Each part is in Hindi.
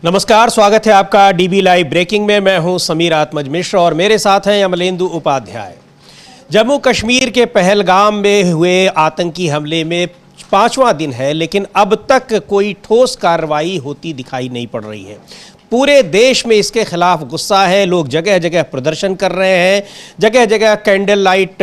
नमस्कार, स्वागत है आपका डीबी लाइव ब्रेकिंग में। मैं हूं समीर आत्मज मिश्र और मेरे साथ हैं अमलेंदु उपाध्याय। जम्मू कश्मीर के पहलगाम में हुए आतंकी हमले में 5वां दिन है, लेकिन अब तक कोई ठोस कार्रवाई होती दिखाई नहीं पड़ रही है। पूरे देश में इसके खिलाफ गुस्सा है, लोग जगह जगह प्रदर्शन कर रहे हैं, जगह जगह कैंडल लाइट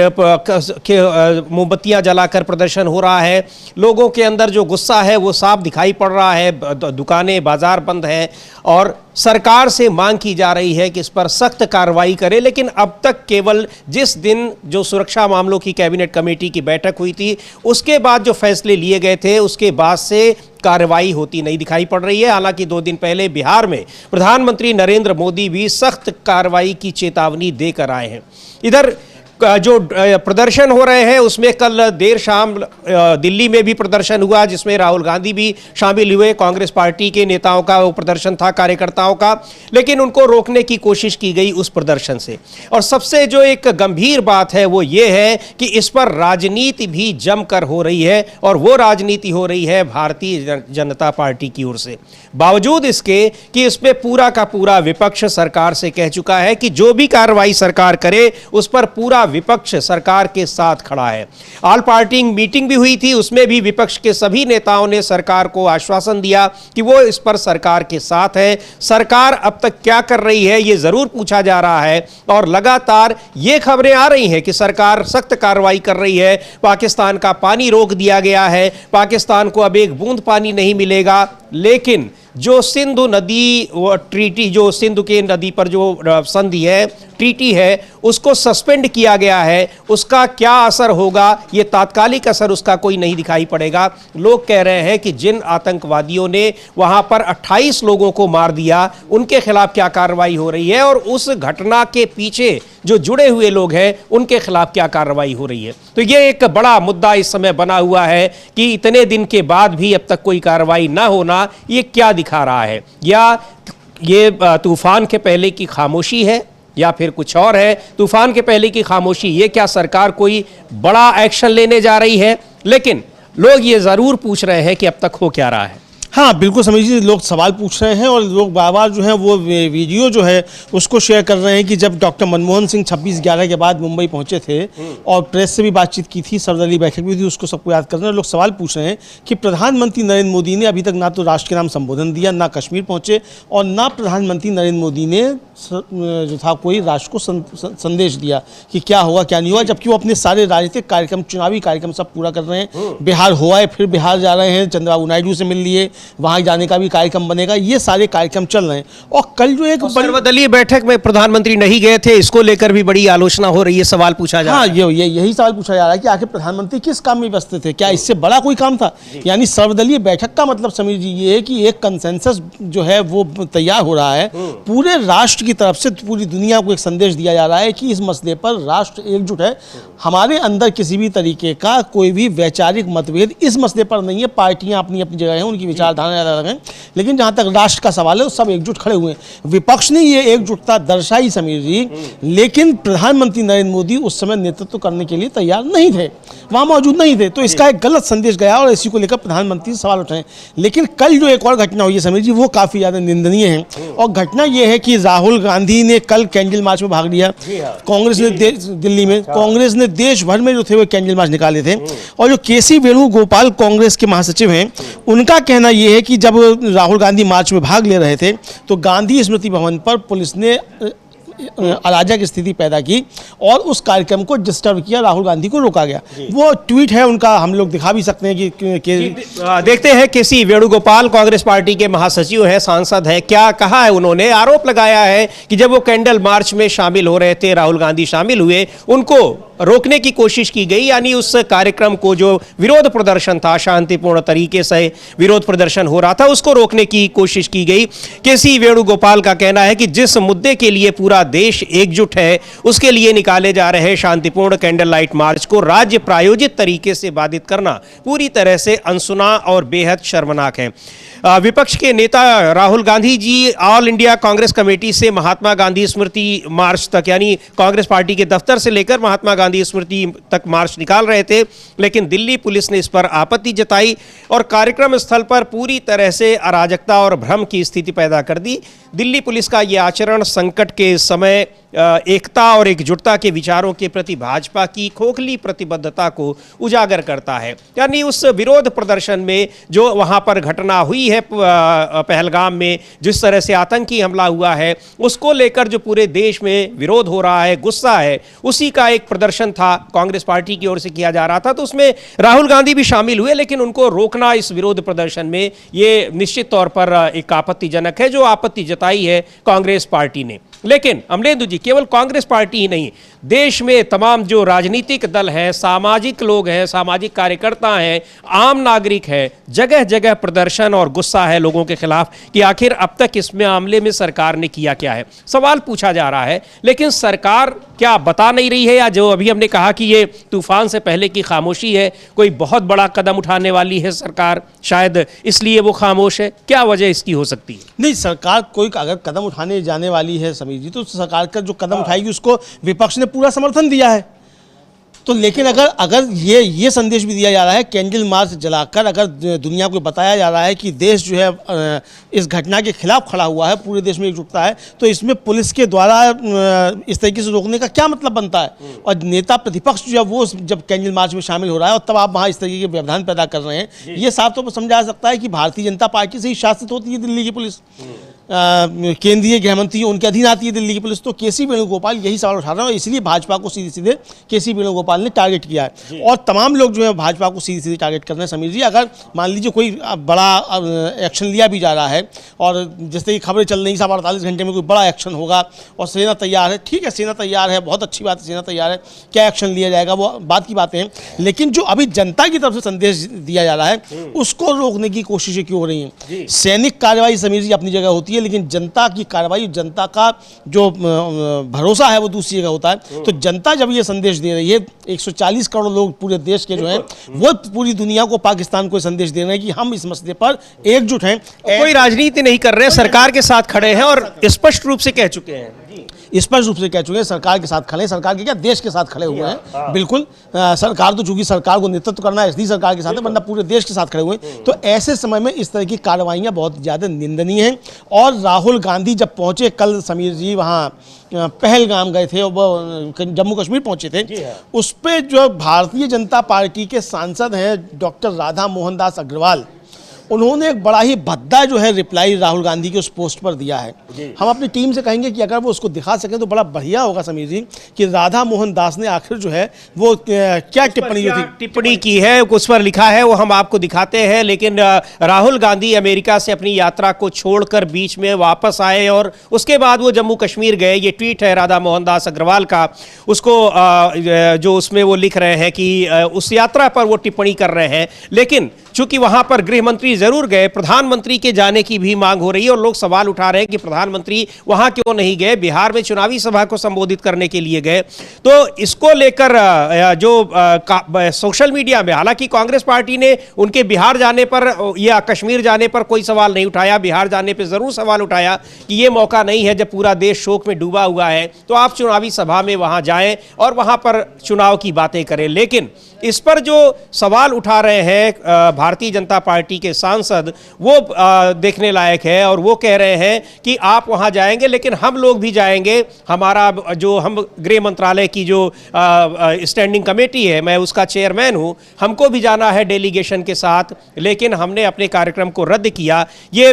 मोमबत्तियां जलाकर प्रदर्शन हो रहा है। लोगों के अंदर जो गुस्सा है वो साफ दिखाई पड़ रहा है। दुकानें बाजार बंद हैं और सरकार से मांग की जा रही है कि इस पर सख्त कार्रवाई करे, लेकिन अब तक केवल जिस दिन जो सुरक्षा मामलों की कैबिनेट कमेटी की बैठक हुई थी उसके बाद जो फैसले लिए गए थे उसके बाद से कार्रवाई होती नहीं दिखाई पड़ रही है। हालांकि 2 दिन पहले बिहार में प्रधानमंत्री नरेंद्र मोदी भी सख्त कार्रवाई की चेतावनी देकर आए हैं। इधर जो प्रदर्शन हो रहे हैं उसमें कल देर शाम दिल्ली में भी प्रदर्शन हुआ, जिसमें राहुल गांधी भी शामिल हुए। कांग्रेस पार्टी के नेताओं का वो प्रदर्शन था, कार्यकर्ताओं का, लेकिन उनको रोकने की कोशिश की गई उस प्रदर्शन से। और सबसे जो एक गंभीर बात है वो ये है कि इस पर राजनीति भी जमकर हो रही है, और वो राजनीति हो रही है भारतीय जनता पार्टी की ओर से। बावजूद इसके कि इसमें पूरा का पूरा विपक्ष सरकार से कह चुका है कि जो भी कार्रवाई सरकार करे उस पर पूरा विपक्ष सरकार के साथ खड़ा है। ऑल पार्टी मीटिंग भी हुई थी, उसमें भी विपक्ष के सभी नेताओं ने सरकार को आश्वासन दिया कि वो इस पर सरकार के साथ है। सरकार अब तक क्या कर रही है ये जरूर पूछा जा रहा है, और लगातार ये खबरें आ रही हैं कि सरकार सख्त कार्रवाई कर रही है। पाकिस्तान का पानी रोक दिया गया है, पाकिस्तान को अब एक बूंद पानी नहीं मिलेगा। लेकिन जो सिंधु नदी ट्रीटी, जो सिंधु के नदी पर जो संधि है, ट्रीटी है, उसको सस्पेंड किया गया है। उसका क्या असर होगा, ये तात्कालिक असर उसका कोई नहीं दिखाई पड़ेगा। लोग कह रहे हैं कि जिन आतंकवादियों ने वहां पर 28 लोगों को मार दिया उनके खिलाफ क्या कार्रवाई हो रही है, और उस घटना के पीछे जो जुड़े हुए लोग हैं उनके खिलाफ क्या कार्रवाई हो रही है। तो ये एक बड़ा मुद्दा इस समय बना हुआ है कि इतने दिन के बाद भी अब तक कोई कार्रवाई ना होना ये क्या दिखा रहा है। या ये तूफान के पहले की खामोशी है या फिर कुछ और है। तूफान के पहले की खामोशी, ये क्या सरकार कोई बड़ा एक्शन लेने जा रही है? लेकिन लोग ये जरूर पूछ रहे हैं कि अब तक हो क्या रहा है। हाँ, बिल्कुल समझ लीजिए, लोग सवाल पूछ रहे हैं और लोग बार बार जो है वो वीडियो जो है उसको शेयर कर रहे हैं कि जब डॉक्टर मनमोहन सिंह 26/11 के बाद मुंबई पहुंचे थे और प्रेस से भी बातचीत की थी, सर्वदलीय बैठक भी थी, उसको सबको याद कर रहे हैं। लोग सवाल पूछ रहे हैं कि प्रधानमंत्री नरेंद्र मोदी ने अभी तक ना तो राष्ट्र के नाम संबोधन दिया, ना कश्मीर पहुँचे, और ना प्रधानमंत्री नरेंद्र मोदी ने जो था कोई राष्ट्र को संदेश दिया कि क्या होगा क्या नहीं होगा, जबकि वो अपने सारे राजनीतिक कार्यक्रम, चुनावी कार्यक्रम सब पूरा कर रहे हैं। बिहार हो आए, फिर बिहार जा रहे हैं, चंद्रबाबू नायडू से मिल लिए, वहां जाने का भी कार्यक्रम बनेगा, ये सारे कार्यक्रम चल रहे हैं। और कल जो एक सर्वदलीय बैठक में प्रधानमंत्री नहीं गए थे, इसको लेकर भी बड़ी आलोचना हो रही है, सवाल पूछा जा रहा है। हाँ, यही सवाल पूछा जा रहा है कि आखिर प्रधानमंत्री किस काम में व्यस्त थे, क्या इससे बड़ा कोई काम था? यानी सर्वदलीय बैठक का मतलब समीर जी ये है कि एक कंसेंसस जो है वो तैयार हो रहा है, पूरे राष्ट्र की तरफ से पूरी दुनिया को एक संदेश दिया जा रहा है कि इस मसले पर राष्ट्र एकजुट है। हमारे अंदर किसी भी तरीके का कोई भी वैचारिक मतभेद इस मसले पर नहीं है। पार्टियां अपनी अपनी जगह हैं, उनकी विचारधारा अलग हैं, लेकिन जहां तक राष्ट्र का सवाल है सब एकजुट खड़े हुए हैं। विपक्ष ने ये एकजुटता दर्शाई समीर जी, लेकिन प्रधानमंत्री नरेंद्र मोदी उस समय नेतृत्व करने के लिए तैयार नहीं थे, वहां मौजूद नहीं थे, तो इसका एक गलत संदेश गया और इसी को लेकर प्रधानमंत्री सवाल उठाए। लेकिन कल जो एक और घटना हुई है समीर जी, वो काफी ज्यादा निंदनीय है। और घटना ये है कि राहुल गांधी ने कल कैंडल मार्च में भाग लिया। कांग्रेस ने दिल्ली में कांग्रेस ने देश भर में जो थे वो कैंडल मार्च निकाले थे। और जो के.सी. वेणुगोपाल कांग्रेस के महासचिव हैं, उनका कहना यह है कि जब राहुल गांधी मार्च में भाग ले रहे थे तो गांधी स्मृति भवन पर पुलिस ने अराजक स्थिति पैदा की और उस कार्यक्रम को डिस्टर्ब किया, राहुल गांधी को रोका गया। वो ट्वीट है उनका, हम लोग दिखा भी सकते हैं कि देखते हैं। के.सी. वेणुगोपाल कांग्रेस पार्टी के महासचिव हैं, सांसद हैं, क्या कहा है उन्होंने? आरोप लगाया है कि जब वो कैंडल मार्च में शामिल हो रहे थे, राहुल गांधी शामिल हुए, उनको रोकने की कोशिश की गई। यानी उस कार्यक्रम को, जो विरोध प्रदर्शन था, शांतिपूर्ण तरीके से विरोध प्रदर्शन हो रहा था, उसको रोकने की कोशिश की गई। के.सी. वेणुगोपाल का कहना है कि जिस मुद्दे के लिए पूरा देश एकजुट है उसके लिए निकाले जा रहे शांतिपूर्ण कैंडल लाइट मार्च को राज्य प्रायोजित तरीके से बाधित करना पूरी तरह से अनसुना और बेहद शर्मनाक है। विपक्ष के नेता Rahul Gandhi ji all India Congress committee से महात्मा गांधी स्मृति मार्च तक, यानी कांग्रेस पार्टी के दफ्तर से लेकर महात्मा गांधी स्मृति तक मार्च निकाल रहे थे, लेकिन दिल्ली पुलिस ने इस पर आपत्ति जताई और कार्यक्रम स्थल पर पूरी तरह से अराजकता और भ्रम की स्थिति पैदा कर दी। दिल्ली पुलिस का यह आचरण संकट के समय एकता और एकजुटता के विचारों के प्रति भाजपा की खोखली प्रतिबद्धता को उजागर करता है। यानी उस विरोध प्रदर्शन में जो वहां पर घटना हुई है पहलगाम में, जिस तरह से आतंकी हमला हुआ है, उसको लेकर जो पूरे देश में विरोध हो रहा है, गुस्सा है, उसी का एक प्रदर्शन था, कांग्रेस पार्टी की ओर से किया जा रहा था। तो उसमें राहुल गांधी भी शामिल हुए, लेकिन उनको रोकना इस विरोध प्रदर्शन में ये निश्चित तौर पर एक आपत्तिजनक है, जो आपत्ति जताई है कांग्रेस पार्टी ने। लेकिन अमलेंदु जी, केवल कांग्रेस पार्टी ही नहीं, देश में तमाम जो राजनीतिक दल हैं, सामाजिक लोग हैं, सामाजिक कार्यकर्ता हैं, आम नागरिक हैं, जगह जगह प्रदर्शन और गुस्सा है लोगों के खिलाफ कि आखिर अब तक इसमें मामले में सरकार ने किया क्या है। सवाल पूछा जा रहा है, लेकिन सरकार क्या बता नहीं रही है, या जो अभी हमने कहा कि ये तूफान से पहले की खामोशी है, कोई बहुत बड़ा कदम उठाने वाली है सरकार, शायद इसलिए वो खामोश है? क्या वजह इसकी हो सकती है? नहीं, सरकार कोई अगर कदम उठाने जाने वाली है समीर जी, तो सरकार का जो कदम उठाएगी उसको विपक्ष ने पूरा समर्थन दिया है। तो लेकिन अगर ये संदेश भी दिया जा रहा है, कैंडल मार्च जलाकर अगर दुनिया को बताया जा रहा है कि देश जो है इस घटना के खिलाफ खड़ा हुआ है, पूरे देश में एकजुटता है, तो इसमें पुलिस के द्वारा इस तरीके से रोकने का क्या मतलब बनता है? और नेता प्रतिपक्ष जो है वो जब कैंडल मार्च में शामिल हो रहा है और तब आप वहाँ इस तरीके के व्यवधान पैदा कर रहे हैं, ये साफ तौर पर समझा जा सकता है कि भारतीय जनता पार्टी से ही शासित होती है दिल्ली की पुलिस। केंद्रीय गृह मंत्री उनके अधीन आती है दिल्ली की पुलिस। तो केसी वेणुगोपाल यही सवाल उठा रहे हैं और इसलिए भाजपा को सीधे सीधे केसी वेणुगोपाल ने टारगेट किया है और तमाम लोग जो है भाजपा को सीधे सीधे टारगेट कर रहे हैं। समीर जी, अगर मान लीजिए कोई बड़ा एक्शन लिया भी जा रहा है और जैसे ही खबरें चल रही 48 घंटे में कोई बड़ा एक्शन होगा और सेना तैयार है, ठीक है, सेना तैयार है, बहुत अच्छी बात है, सेना तैयार है, क्या एक्शन लिया जाएगा वो बात की बातें हैं, लेकिन जो अभी जनता की तरफ से संदेश दिया जा रहा है उसको रोकने की कोशिशें क्यों हो रही हैं? सैनिक कार्रवाई समीर जी अपनी जगह होती है, लेकिन जनता की कार्रवाई, जनता का जो भरोसा है वो दूसरी जगह होता है। तो जनता जब ये संदेश दे रही है, 140 करोड़ लोग पूरे देश के जो हैं वो पूरी दुनिया को, पाकिस्तान को संदेश दे रहे हैं कि हम इस मसले पर एकजुट हैं। कोई राजनीति नहीं कर रहे, सरकार के साथ खड़े हैं और स्पष्ट रूप से कह चुके हैं, स्पष्ट रूप से कह चुके हैं सरकार के साथ खड़े हैं। सरकार के क्या, देश के साथ खड़े हुए हैं। बिल्कुल, सरकार तो चूंकि सरकार को नेतृत्व करना है इसलिए सरकार के साथ है, वरना पूरे देश के साथ खड़े हुए हैं। तो ऐसे समय में इस तरह की कार्रवाइयां बहुत ज़्यादा निंदनीय हैं। और राहुल गांधी जब पहुंचे कल समीर जी, वहाँ पहलगाम गए थे, जम्मू कश्मीर पहुंचे थे, उस पर जो भारतीय जनता पार्टी के सांसद हैं डॉक्टर राधा मोहन दास अग्रवाल, उन्होंने एक बड़ा ही भद्दा जो है रिप्लाई राहुल गांधी के उस पोस्ट पर दिया है। हम अपनी टीम से कहेंगे कि अगर वो उसको दिखा सकें तो बड़ा बढ़िया होगा समीर जी, कि राधा मोहन दास ने आखिर जो है वो क्या टिप्पणी की है, उस पर लिखा है, वो हम आपको दिखाते हैं। लेकिन राहुल गांधी अमेरिका से अपनी यात्रा को छोड़कर बीच में वापस आए और उसके बाद वो जम्मू कश्मीर गए। ये ट्वीट है राधा मोहन दास अग्रवाल का, उसको जो उसमें वो लिख रहे हैं कि उस यात्रा पर वो टिप्पणी कर रहे हैं, लेकिन चूंकि वहां पर गृह मंत्री जरूर गए, प्रधानमंत्री के जाने की भी मांग हो रही है और लोग सवाल उठा रहे हैं कि प्रधानमंत्री वहां क्यों नहीं गए, बिहार में चुनावी सभा को संबोधित करने के लिए गए। तो इसको लेकर जो सोशल मीडिया में, हालांकि कांग्रेस पार्टी ने उनके बिहार जाने पर या कश्मीर जाने पर कोई सवाल नहीं उठाया, बिहार जाने पर जरूर सवाल उठाया कि ये मौका नहीं है जब पूरा देश शोक में डूबा हुआ है, तो आप चुनावी सभा में वहां जाएं और वहां पर चुनाव की बातें करें। लेकिन इस पर जो सवाल उठा रहे हैं भारतीय जनता पार्टी के सांसद, वो देखने लायक है और वो कह रहे हैं कि आप वहां जाएंगे लेकिन हम लोग भी जाएंगे, हमारा जो हम गृह मंत्रालय की जो स्टैंडिंग कमेटी है, मैं उसका चेयरमैन हूं, हमको भी जाना है डेलीगेशन के साथ, लेकिन हमने अपने कार्यक्रम को रद्द किया। ये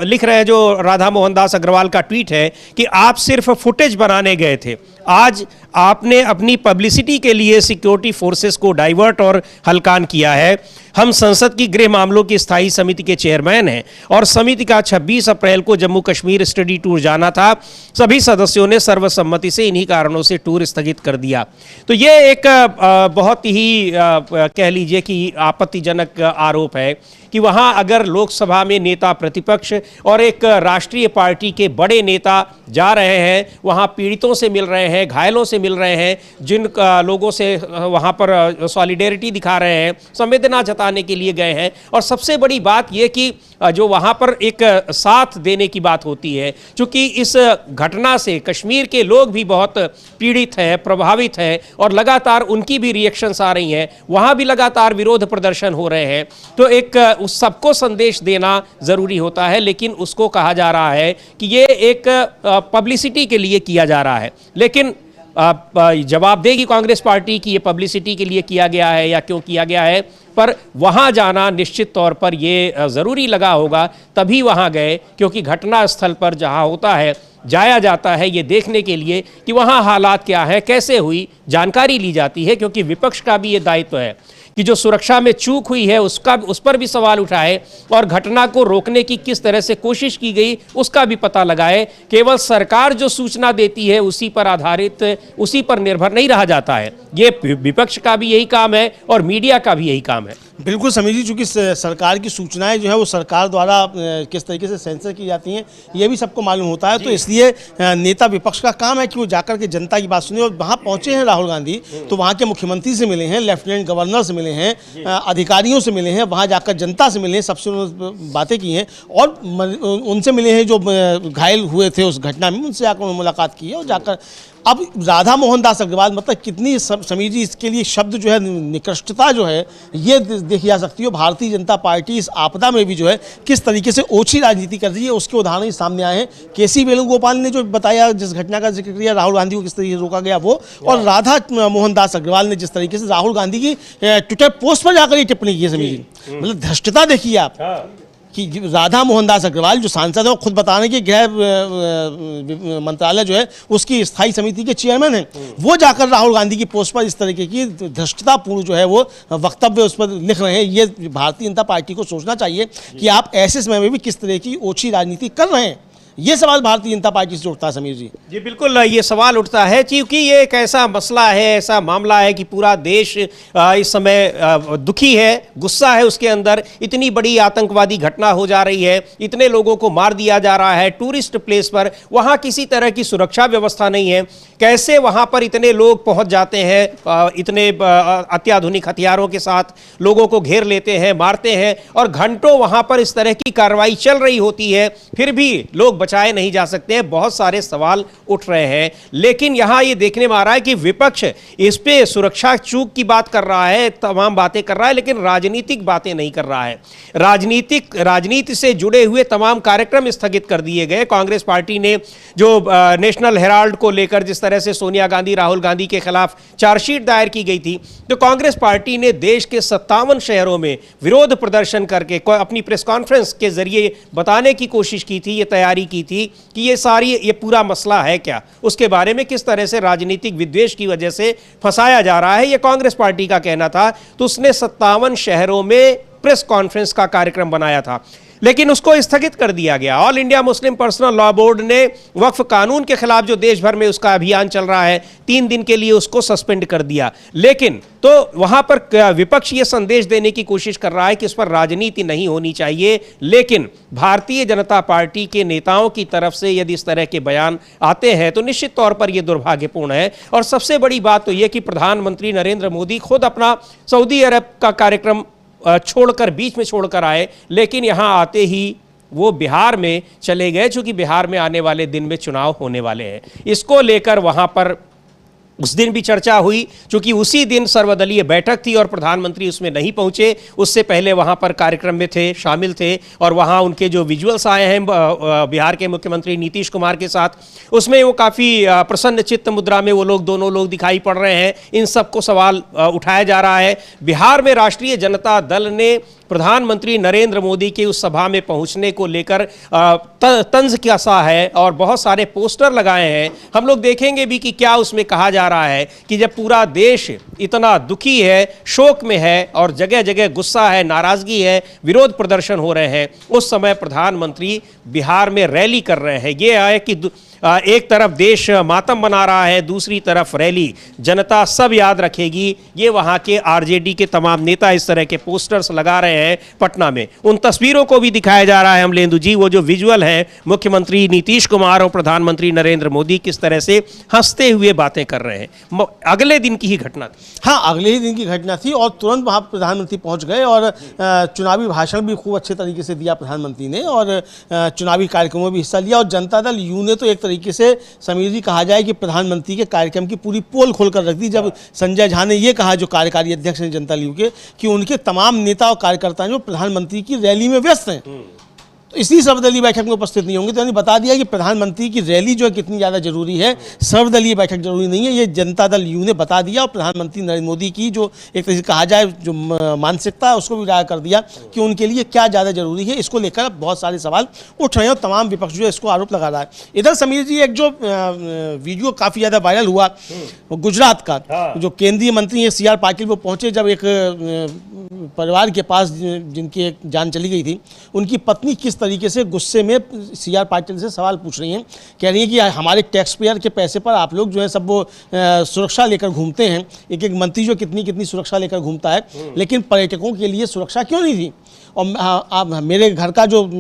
लिख रहे हैं, जो राधा मोहन दास अग्रवाल का ट्वीट है कि आप सिर्फ फुटेज बनाने गए थे, आज आपने अपनी पब्लिसिटी के लिए सिक्योरिटी फोर्सेस को डाइवर्ट और हलकान किया है। हम संसद की गृह मामलों की स्थायी समिति के चेयरमैन हैं और समिति का 26 अप्रैल को जम्मू कश्मीर स्टडी टूर जाना था। सभी सदस्यों ने सर्वसम्मति से इन्हीं कारणों से टूर स्थगित कर दिया। तो ये एक बहुत ही कह लीजिए कि आपत्तिजनक आरोप है कि वहाँ अगर लोकसभा में नेता प्रतिपक्ष और एक राष्ट्रीय पार्टी के बड़े नेता जा रहे हैं, वहाँ पीड़ितों से मिल रहे हैं, घायलों से मिल रहे हैं, जिन लोगों से वहाँ पर सॉलिडेरिटी दिखा रहे हैं, संवेदना जताने के लिए गए हैं, और सबसे बड़ी बात यह कि जो वहाँ पर एक साथ देने की बात होती है, क्योंकि इस घटना से कश्मीर के लोग भी बहुत पीड़ित हैं, प्रभावित हैं और लगातार उनकी भी रिएक्शंस आ रही हैं, वहाँ भी लगातार विरोध प्रदर्शन हो रहे हैं। तो एक उस सबको संदेश देना ज़रूरी होता है, लेकिन उसको कहा जा रहा है कि ये एक पब्लिसिटी के लिए किया जा रहा है। लेकिन जवाब देगी कांग्रेस पार्टी कि ये पब्लिसिटी के लिए किया गया है या क्यों किया गया है, पर वहाँ जाना निश्चित तौर पर ये ज़रूरी लगा होगा, तभी वहाँ गए, क्योंकि घटना स्थल पर जहाँ होता है जाया जाता है ये देखने के लिए कि वहाँ हालात क्या हैं, कैसे हुई, जानकारी ली जाती है, क्योंकि विपक्ष का भी ये दायित्व है कि जो सुरक्षा में चूक हुई है उस पर भी सवाल उठाए और घटना को रोकने की किस तरह से कोशिश की गई उसका भी पता लगाए। केवल सरकार जो सूचना देती है उसी पर आधारित, उसी पर निर्भर नहीं रहा जाता है। ये विपक्ष का भी यही काम है और मीडिया का भी यही काम है। बिल्कुल समीर जी, चूँकि सरकार की सूचनाएं जो है वो सरकार द्वारा किस तरीके से सेंसर की जाती हैं ये भी सबको मालूम होता है, तो इसलिए नेता विपक्ष का काम है कि वो जाकर के जनता की बात सुने। और वहाँ पहुँचे हैं राहुल गांधी, तो वहाँ के मुख्यमंत्री से मिले हैं, लेफ्टिनेंट गवर्नर से मिले हैं, अधिकारियों से मिले हैं, वहाँ जाकर जनता से मिले हैं, सबसे बातें की हैं और उनसे मिले हैं जो घायल हुए थे उस घटना में, उनसे जाकर मुलाकात की है। और जाकर अब राधा मोहन दास अग्रवाल, मतलब कितनी समीर जी इसके लिए शब्द जो है निकृष्टता जो है ये देखी जा सकती है। भारतीय जनता पार्टी इस आपदा में भी जो है किस तरीके से ओछी राजनीति कर रही है उसके उदाहरण सामने आए हैं। केसी वेणुगोपाल ने जो बताया, जिस घटना का जिक्र किया, राहुल गांधी को किस तरीके से रोका गया वो, और राधा मोहन दास अग्रवाल ने जिस तरीके से राहुल गांधी की ट्विटर पोस्ट पर जाकर ये टिप्पणी की है समीर जी, मतलब धृष्टता देखिए आप कि राधा मोहन दास अग्रवाल जो सांसद है वो खुद बता रहे हैं कि गृह मंत्रालय जो है उसकी स्थायी समिति के चेयरमैन हैं, वो जाकर राहुल गांधी की पोस्ट पर इस तरीके की धृष्टतापूर्ण जो है वो वक्तव्य उस पर लिख रहे हैं। ये भारतीय जनता पार्टी को सोचना चाहिए कि आप ऐसे समय में भी किस तरह की ओछी राजनीति कर रहे हैं। ये सवाल भारतीय जनता पार्टी से उठता है समीर जी। जी बिल्कुल, ये सवाल उठता है क्योंकि ये एक ऐसा मसला है, ऐसा मामला है कि पूरा देश इस समय दुखी है, गुस्सा है उसके अंदर। इतनी बड़ी आतंकवादी घटना हो जा रही है, इतने लोगों को मार दिया जा रहा है टूरिस्ट प्लेस पर, वहाँ किसी तरह की सुरक्षा व्यवस्था नहीं है। कैसे वहाँ पर इतने लोग पहुँच जाते हैं, इतने अत्याधुनिक हथियारों के साथ लोगों को घेर लेते हैं, मारते हैं, और घंटों वहाँ पर इस तरह की कार्रवाई चल रही होती है, फिर भी लोग बचाए नहीं जा सकते हैं। बहुत सारे सवाल उठ रहे हैं, लेकिन यहां ये देखने में आ रहा है कि विपक्ष इस पे सुरक्षा चूक की बात कर रहा है, तमाम बातें कर रहा है, लेकिन राजनीतिक बातें नहीं कर रहा है। राजनीति से जुड़े हुए तमाम कार्यक्रम स्थगित कर दिए गए। कांग्रेस पार्टी ने जो नेशनल हेराल्ड को लेकर जिस तरह से सोनिया गांधी, राहुल गांधी के खिलाफ चार्जशीट दायर की गई थी, तो कांग्रेस पार्टी ने देश के 57 शहरों में विरोध प्रदर्शन करके अपनी प्रेस कॉन्फ्रेंस के जरिए बताने की कोशिश की थी, ये तैयारी की थी कि ये पूरा मसला है क्या, उसके बारे में किस तरह से राजनीतिक विद्वेष की वजह से फंसाया जा रहा है, ये कांग्रेस पार्टी का कहना था। तो उसने 57 शहरों में प्रेस कॉन्फ्रेंस का कार्यक्रम बनाया था, लेकिन उसको स्थगित कर दिया गया। All India Muslim personal law board ने वक्फ कानून के खिलाफ जो देश भर में उसका अभियान चल रहा है, 3 दिन के लिए उसको सस्पेंड कर दिया। लेकिन तो वहां पर विपक्ष ये संदेश देने की कोशिश कर रहा है कि इस पर राजनीति नहीं होनी चाहिए, लेकिन भारतीय जनता पार्टी के नेताओं की तरफ से यदि इस तरह के बयान आते हैं तो निश्चित तौर पर यह दुर्भाग्यपूर्ण है। और सबसे बड़ी बात तो यह कि प्रधानमंत्री नरेंद्र मोदी खुद अपना सऊदी अरब का कार्यक्रम छोड़कर, बीच में छोड़कर आए, लेकिन यहां आते ही वो बिहार में चले गए, चूंकि बिहार में आने वाले दिन में चुनाव होने वाले हैं। इसको लेकर वहां पर उस दिन भी चर्चा हुई, क्योंकि उसी दिन सर्वदलीय बैठक थी और प्रधानमंत्री उसमें नहीं पहुंचे। उससे पहले वहां पर कार्यक्रम में थे, शामिल थे, और वहां उनके जो विजुअल्स आए हैं बिहार के मुख्यमंत्री नीतीश कुमार के साथ, उसमें वो काफ़ी प्रसन्न चित्त मुद्रा में वो लोग, दोनों लोग दिखाई पड़ रहे हैं। इन सबको सवाल उठाया जा रहा है। बिहार में राष्ट्रीय जनता दल ने प्रधानमंत्री नरेंद्र मोदी की उस सभा में पहुंचने को लेकर तंज कसा है और बहुत सारे पोस्टर लगाए हैं। हम लोग देखेंगे भी कि क्या उसमें कहा जा रहा है कि जब पूरा देश इतना दुखी है, शोक में है और जगह जगह गुस्सा है, नाराजगी है, विरोध प्रदर्शन हो रहे हैं, उस समय प्रधानमंत्री बिहार में रैली कर रहे हैं। ये है कि एक तरफ देश मातम मना रहा है, दूसरी तरफ रैली, जनता सब याद रखेगी। ये वहां के आरजेडी के तमाम नेता इस तरह के पोस्टर्स लगा रहे हैं पटना में। उन तस्वीरों को भी दिखाया जा रहा है अमलेंदु जी, वो जो विजुअल है, मुख्यमंत्री नीतीश कुमार और प्रधानमंत्री नरेंद्र मोदी किस तरह से हंसते हुए बातें कर रहे हैं। अगले दिन की ही घटना थी। हाँ, अगले ही दिन की घटना थी और तुरंत वहाँ प्रधानमंत्री पहुँच गए और चुनावी भाषण भी खूब अच्छे तरीके से दिया प्रधानमंत्री ने और चुनावी कार्यक्रमों में भी हिस्सा लिया। और जनता दल यू ने तो एक तरीके से समीर जी कहा जाए कि प्रधानमंत्री के कार्यक्रम की पूरी पोल खोलकर रख दी, जब संजय झा ने ये कहा, जो कार्यकारी अध्यक्ष हैं जनता दल यू के, कि उनके तमाम नेता और कार्यकर्ता जो प्रधानमंत्री की रैली में व्यस्त हैं, तो इसी सर्वदलीय बैठक में उपस्थित नहीं होंगे। तो यानी बता दिया कि प्रधानमंत्री की रैली जो है कितनी ज़्यादा जरूरी है, सर्वदलीय बैठक जरूरी नहीं है। ये जनता दल यू ने बता दिया और प्रधानमंत्री नरेंद्र मोदी की जो एक तरह से कहा जाए जो मानसिकता है उसको भी उजागर कर दिया कि उनके लिए क्या ज़्यादा जरूरी है। इसको लेकर बहुत सारे सवाल उठ रहे हैं और तमाम विपक्ष जो है इसको आरोप लगा रहा है। इधर समीर जी, एक जो वीडियो काफ़ी ज़्यादा वायरल हुआ गुजरात का, जो केंद्रीय मंत्री है CR पाटिल, वो पहुँचे जब एक परिवार के पास जिनकी एक जान चली गई थी, उनकी पत्नी किस तरीके से गुस्से में CR पाटिल से सवाल पूछ रही हैं, कह रही है कि हमारे टैक्स पेयर के पैसे पर आप लोग जो है सब वो सुरक्षा लेकर घूमते हैं। एक एक मंत्री जो कितनी सुरक्षा लेकर घूमता है, लेकिन पर्यटकों के लिए सुरक्षा क्यों नहीं थी? और मेरे घर का जो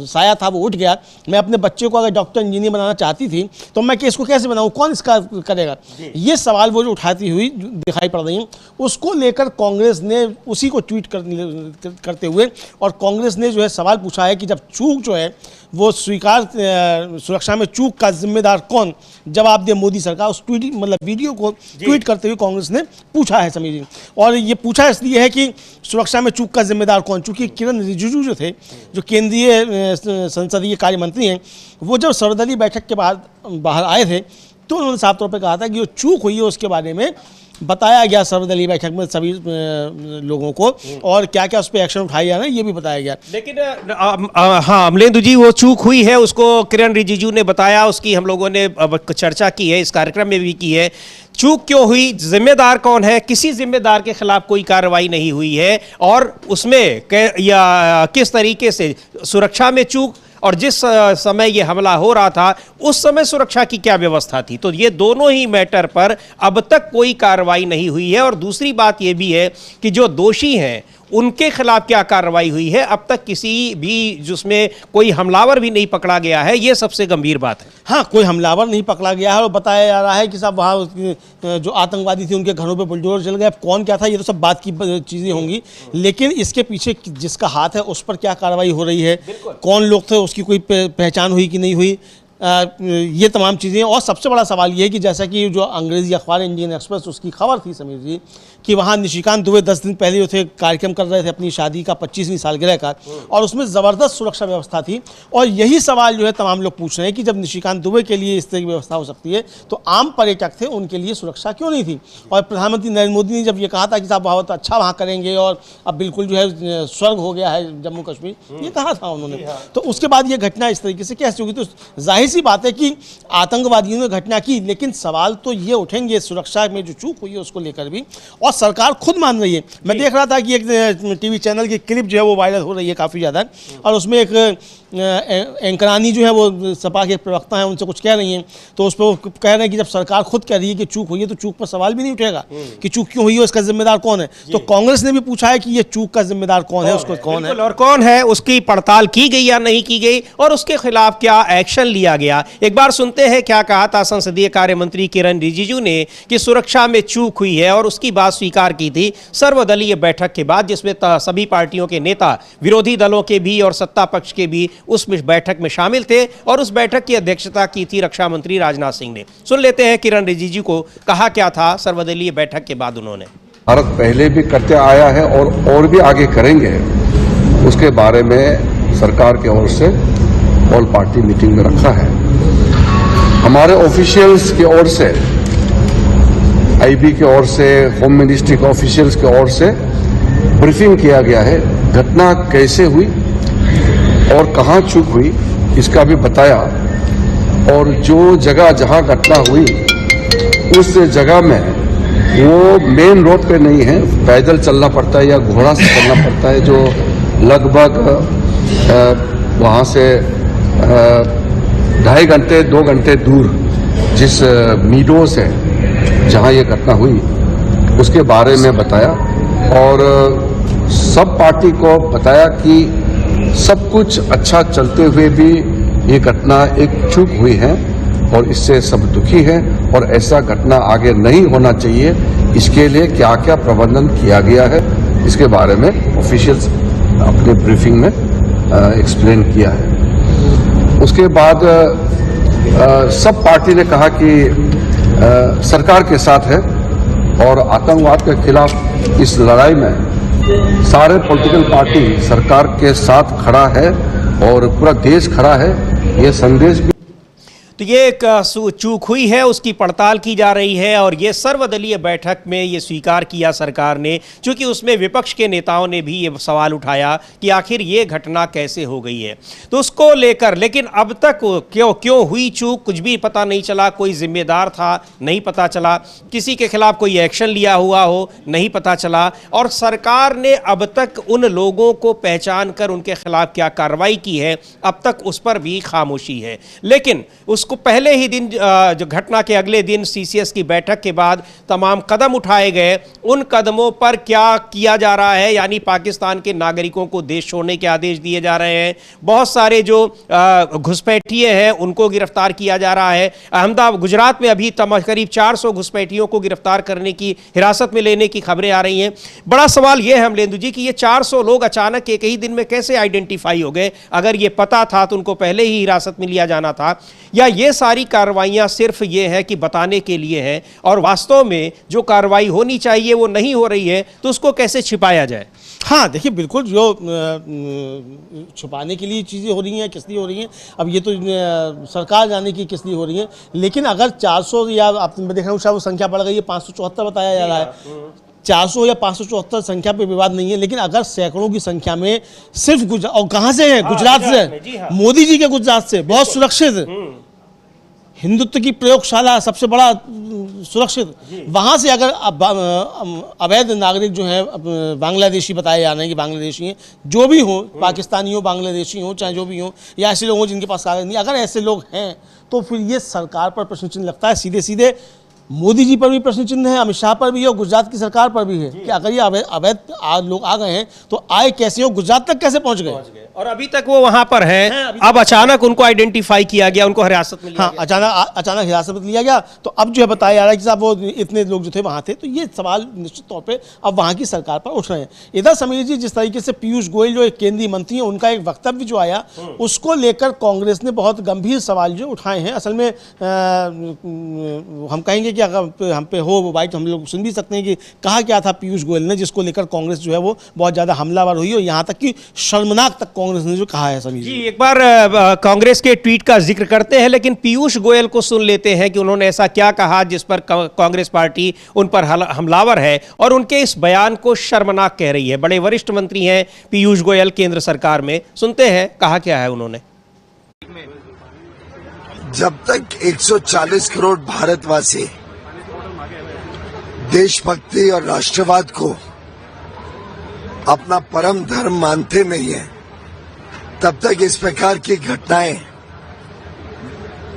साया था वो उठ गया, मैं अपने बच्चे को अगर डॉक्टर इंजीनियर बनाना चाहती थी तो मैं इसको कैसे बनाऊँ, कौन इसका करेगा? ये सवाल वो जो उठाती हुई दिखाई पड़ रही हैं, उसको लेकर कांग्रेस ने उसी को ट्वीट करते हुए और कांग्रेस ने जो है सवाल पूछा है कि जब चूक जो है वो सुरक्षा में चूक का जिम्मेदार कौन, जवाब दे मोदी सरकार। उस वीडियो को ट्वीट करते हुए कांग्रेस ने पूछा है समीर जी। और ये पूछा इसलिए है कि सुरक्षा में चूक का जिम्मेदार कौन, चूंकि किरण रिजिजू जो थे, जो केंद्रीय संसदीय कार्य मंत्री हैं, वो जब सर्वदलीय बैठक के बाद बाहर आए थे तो उन्होंने साफ तौर पर कहा था कि जो चूक हुई है उसके बारे में बताया गया सर्वदलीय बैठक में सभी लोगों को, और क्या क्या उस पर एक्शन उठाया जाना ये भी बताया गया। लेकिन हाँ अमलेंदु जी, वो चूक हुई है उसको किरण रिजिजू ने बताया, उसकी हम लोगों ने चर्चा की है, इस कार्यक्रम में भी की है। चूक क्यों हुई, जिम्मेदार कौन है, किसी जिम्मेदार के खिलाफ कोई कार्रवाई नहीं हुई है, और उसमें किस तरीके से सुरक्षा में चूक, और जिस समय ये हमला हो रहा था उस समय सुरक्षा की क्या व्यवस्था थी, तो ये दोनों ही मैटर पर अब तक कोई कार्रवाई नहीं हुई है। और दूसरी बात ये भी है कि जो दोषी हैं उनके खिलाफ क्या कार्रवाई हुई है, अब तक किसी भी जिसमें कोई हमलावर भी नहीं पकड़ा गया है, ये सबसे गंभीर बात है। हाँ, कोई हमलावर नहीं पकड़ा गया है और बताया जा रहा है कि साहब वहाँ जो आतंकवादी थे उनके घरों पे बुलडोजर चल गया। कौन क्या था ये तो सब बात की चीज़ें होंगी, लेकिन इसके पीछे जिसका हाथ है उस पर क्या कार्रवाई हो रही है, कौन लोग थे, उसकी कोई पहचान हुई कि नहीं हुई, ये तमाम चीज़ें। और सबसे बड़ा सवाल ये है कि जैसा कि जो अंग्रेज़ी अखबार इंडियन एक्सप्रेस उसकी खबर थी समीर जी कि वहाँ निशिकांत दुबे 10 दिन पहले जो थे कार्यक्रम कर रहे थे अपनी शादी का 25वीं सालगिरह का, और उसमें ज़बरदस्त सुरक्षा व्यवस्था थी। और यही सवाल जो है तमाम लोग पूछ रहे हैं कि जब निशिकांत दुबे के लिए इस तरह की व्यवस्था हो सकती है तो आम पर्यटक थे उनके लिए सुरक्षा क्यों नहीं थी? और प्रधानमंत्री नरेंद्र मोदी ने जब ये कहा था कि साहब बहुत अच्छा वहाँ करेंगे और अब बिल्कुल जो है स्वर्ग हो गया है जम्मू कश्मीर, ये कहा था उन्होंने, तो उसके बाद ये घटना इस तरीके से कैसे होगी? तो जाहिर सी बात है कि आतंकवादियों ने घटना की, लेकिन सवाल तो ये उठेंगे सुरक्षा में जो चूक हुई है उसको लेकर भी, और सरकार खुद मान रही है। मैं देख रहा था कि एक टीवी चैनल की क्लिप जो है वो वायरल हो रही है काफ़ी ज़्यादा, और उसमें एक एंकरानी जो है वो सपा के प्रवक्ता हैं, उनसे कुछ कह रही हैं, तो उस पर वो कह रहे हैं कि जब सरकार खुद कह रही है कि चूक हुई है तो चूक पर सवाल भी नहीं उठेगा कि चूक क्यों हुई है, इसका जिम्मेदार कौन है। तो कांग्रेस ने भी पूछा है कि ये चूक का जिम्मेदार कौन है, उसको कौन है और कौन है, उसकी पड़ताल की गई या नहीं की गई, और उसके खिलाफ क्या एक्शन लिया गया। एक बार सुनते हैं क्या कहा था संसदीय कार्य मंत्री किरण रिजिजू ने कि सुरक्षा में चूक हुई है, और उसकी बात स्वीकार की थी सर्वदलीय बैठक के बाद, जिसमें सभी पार्टियों के नेता, विरोधी दलों के भी और सत्ता पक्ष के भी उस बैठक में शामिल थे, और उस बैठक की अध्यक्षता की थी रक्षा मंत्री राजनाथ सिंह ने। सुन लेते हैं किरण रिजिजू को कहा क्या था सर्वदलीय बैठक के बाद उन्होंने। भारत पहले भी करते आया है और भी आगे करेंगे, उसके बारे में सरकार की ओर से ऑल पार्टी मीटिंग में रखा है। हमारे ऑफिशियल्स की ओर से, आईबी की ओर से, होम मिनिस्ट्री के ऑफिशियल्स की ओर से ब्रीफिंग किया गया है, घटना कैसे हुई और कहाँ चूक हुई इसका भी बताया, और जो जगह जहाँ घटना हुई उस जगह में वो मेन रोड पे नहीं है, पैदल चलना पड़ता है या घोड़ा से चलना पड़ता है, जो लगभग वहाँ से 2.5 घंटे 2 घंटे दूर जिस मीडो से जहां ये घटना हुई उसके बारे में बताया और सब पार्टी को बताया कि सब कुछ अच्छा चलते हुए भी ये घटना एक चूक हुई है और इससे सब दुखी हैं और ऐसा घटना आगे नहीं होना चाहिए। इसके लिए क्या क्या प्रबंधन किया गया है इसके बारे में ऑफिशियल्स अपने ब्रीफिंग में एक्सप्लेन किया है। उसके बाद सब पार्टी ने कहा कि सरकार के साथ है और आतंकवाद के खिलाफ इस लड़ाई में सारे पॉलिटिकल पार्टी सरकार के साथ खड़ा है और पूरा देश खड़ा है। ये संदेश भी तो ये एक चूक हुई है, उसकी पड़ताल की जा रही है और ये सर्वदलीय बैठक में ये स्वीकार किया सरकार ने, क्योंकि उसमें विपक्ष के नेताओं ने भी ये सवाल उठाया कि आखिर ये घटना कैसे हो गई है। तो उसको लेकर लेकिन अब तक क्यों हुई चूक कुछ भी पता नहीं चला। कोई जिम्मेदार था नहीं पता चला, किसी के खिलाफ कोई एक्शन लिया हुआ हो नहीं पता चला और सरकार ने अब तक उन लोगों को पहचान कर उनके खिलाफ क्या कार्रवाई की है अब तक उस पर भी खामोशी है। लेकिन उसको पहले ही दिन जो घटना के अगले दिन सीसीएस की बैठक के बाद तमाम कदम उठाए गए, उन कदमों पर क्या किया जा रहा है, यानी पाकिस्तान के नागरिकों को देश छोड़ने के आदेश दिए जा रहे हैं। बहुत सारे जो घुसपैठिए हैं उनको गिरफ्तार किया जा रहा है। अहमदाबाद गुजरात में अभी करीब 400 घुसपैठियों को गिरफ्तार करने की हिरासत में लेने की खबरें आ रही हैं। बड़ा सवाल यह है अमलेंदु जी कि ये 400 लोग अचानक एक ही दिन में कैसे आइडेंटिफाई हो गए? अगर ये पता था तो उनको पहले ही हिरासत में लिया जाना था, या ये सारी कार्रवाइयां सिर्फ ये है कि बताने के लिए है और वास्तव में जो कार्रवाई होनी चाहिए वो नहीं हो रही है, तो उसको कैसे छिपाया जाए? हाँ देखिए, बिल्कुल जो छुपाने के लिए चीज़ें हो रही हैं किस लिए हो रही हैं अब ये तो सरकार जाने की किस लिए हो रही है। लेकिन अगर 400 या आप मैं देख रहा हूँ शायद वो संख्या बढ़ गई है, 574 बताया जा रहा है। 400 या 574 संख्या पे विवाद नहीं है, लेकिन अगर सैकड़ों की संख्या में सिर्फ गुजरात, और कहाँ से है? गुजरात से, मोदी जी के गुजरात से, बहुत सुरक्षित हिंदुत्व की प्रयोगशाला, सबसे बड़ा सुरक्षित, वहाँ से अगर अवैध नागरिक जो हैं बांग्लादेशी बताए जा रहे हैं कि बांग्लादेशी हैं, जो भी हो, पाकिस्तानी हो, बांग्लादेशी हो, चाहे जो भी हो, या ऐसे लोग हों जिनके पास कागज नहीं, अगर ऐसे लोग हैं तो फिर ये सरकार पर प्रश्न चिन्ह लगता है। सीधे सीधे मोदी जी पर भी प्रश्न चिन्ह है, अमित शाह पर भी है और गुजरात की सरकार पर भी है कि अगर ये अवैध लोग आ गए हैं तो आए कैसे हो, गुजरात तक कैसे पहुंच गए? और अभी तक वो वहां पर हैं। अब अचानक उनको आइडेंटिफाई किया गया, उनको हिरासत में लिया गया। अचानक हिरासत में लिया गया। तो अब जो है बताया जा रहा है कि साहब वो इतने लोग जो थे वहां थे, तो ये सवाल निश्चित तौर पे अब वहां की सरकार पर उठ रहे हैं। इधर समीर जी, जिस तरीके से पीयूष गोयल जो एक केंद्रीय मंत्री हैं, उनका एक वक्तव्य जो आया उसको लेकर कांग्रेस ने बहुत गंभीर सवाल जो उठाए हैं। असल में हम कहेंगे कि अगर हम पे हो मोबाइल तो हम लोग सुन भी सकते हैं कि कहा क्या था पीयूष गोयल ने, जिसको लेकर कांग्रेस जो है वो बहुत ज्यादा हमलावर हुई और यहाँ तक कि शर्मनाक तक कांग्रेस ने जो कहा है। समीर जी एक बार कांग्रेस के ट्वीट का जिक्र करते हैं, लेकिन पीयूष गोयल को सुन लेते हैं कि उन्होंने ऐसा क्या कहा जिस पर कांग्रेस पार्टी उन पर हमलावर है और उनके इस बयान को शर्मनाक कह रही है। बड़े वरिष्ठ मंत्री हैं पीयूष गोयल केंद्र सरकार में, सुनते हैं कहा क्या है उन्होंने। जब तक 140 करोड़ भारतवासी देशभक्ति और राष्ट्रवाद को अपना परम धर्म मानते नहीं है, तब तक इस प्रकार की घटनाएं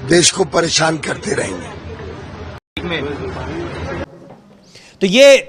देश को परेशान करते रहेंगे। तो ये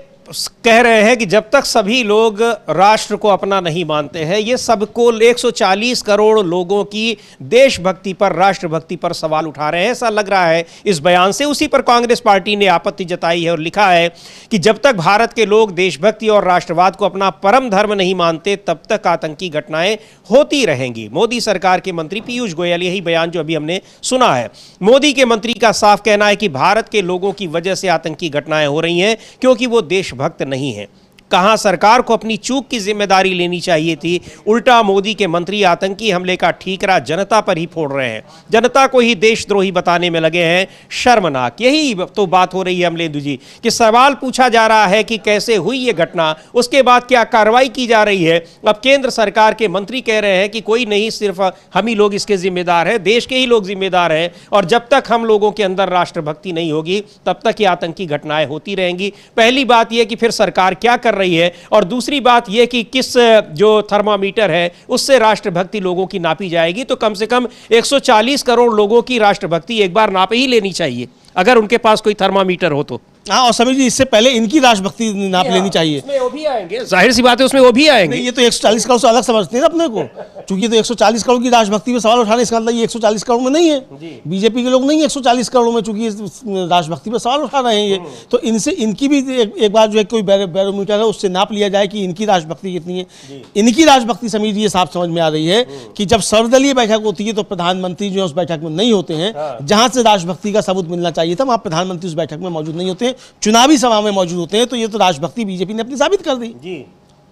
कह रहे हैं कि जब तक सभी लोग राष्ट्र को अपना नहीं मानते हैं, ये सबको 140 करोड़ लोगों की देशभक्ति पर, राष्ट्रभक्ति पर सवाल उठा रहे हैं, ऐसा लग रहा है इस बयान से। उसी पर कांग्रेस पार्टी ने आपत्ति जताई है और लिखा है कि जब तक भारत के लोग देशभक्ति और राष्ट्रवाद को अपना परम धर्म नहीं मानते, तब तक आतंकी घटनाएं होती रहेंगी। मोदी सरकार के मंत्री पीयूष गोयल, यही बयान जो अभी हमने सुना है। मोदी के मंत्री का साफ कहना है कि भारत के लोगों की वजह से आतंकी घटनाएं हो रही हैं क्योंकि वो देशभक्त नहीं है। कहां सरकार को अपनी चूक की जिम्मेदारी लेनी चाहिए थी, उल्टा मोदी के मंत्री आतंकी हमले का ठीकरा जनता पर ही फोड़ रहे हैं, जनता को ही देशद्रोही बताने में लगे हैं। शर्मनाक। यही तो बात हो रही है अमलेंदु जी कि सवाल पूछा जा रहा है कि कैसे हुई ये घटना, उसके बाद क्या कार्रवाई की जा रही है। अब केंद्र सरकार के मंत्री कह रहे हैं कि कोई नहीं, सिर्फ हम ही लोग इसके जिम्मेदार हैं, देश के ही लोग जिम्मेदार हैं, और जब तक हम लोगों के अंदर राष्ट्रभक्ति नहीं होगी तब तक ये आतंकी घटनाएं होती रहेंगी। पहली बात यह कि फिर सरकार क्या कर रही है, और दूसरी बात यह कि किस जो थर्मामीटर है उससे राष्ट्रभक्ति लोगों की नापी जाएगी, तो कम से कम 140 करोड़ लोगों की राष्ट्रभक्ति एक बार नाप ही लेनी चाहिए अगर उनके पास कोई थर्मामीटर हो तो। हाँ, और समीर जी इससे पहले इनकी राष्ट्रभक्ति नाप लेनी चाहिए। उसमें वो भी आएंगे, जाहिर सी बात है उसमें वो भी आएंगे। ये तो 140 करोड़ से अलग समझते हैं ना अपने को, क्योंकि तो 140 करोड़ की राष्ट्रभक्ति पे सवाल उठाने, इसका मतलब ये 140 करोड़ में नहीं है। बीजेपी के लोग नहीं है 140 करोड़ में, चूंकि राष्ट्रभक्ति पे सवाल उठा रहे हैं ये, तो इनसे इनकी भी एक बार जो है कोई बैरोमीटर है उससे नाप लिया जाए कि इनकी राष्ट्रभक्ति कितनी है। इनकी राष्ट्रभक्ति समीर जी ये साफ समझ में आ रही है कि जब सर्वदलीय बैठक होती है तो प्रधानमंत्री जो है उस बैठक में नहीं होते हैं। जहां से राष्ट्रभक्ति का सबूत मिलना चाहिए था वहां प्रधानमंत्री उस बैठक में मौजूद नहीं होते हैं, चुनावी में मौजूद होते हैं। तो ये तो राष्ट्रभक्ति बीजेपी ने अपनी साबित कर दी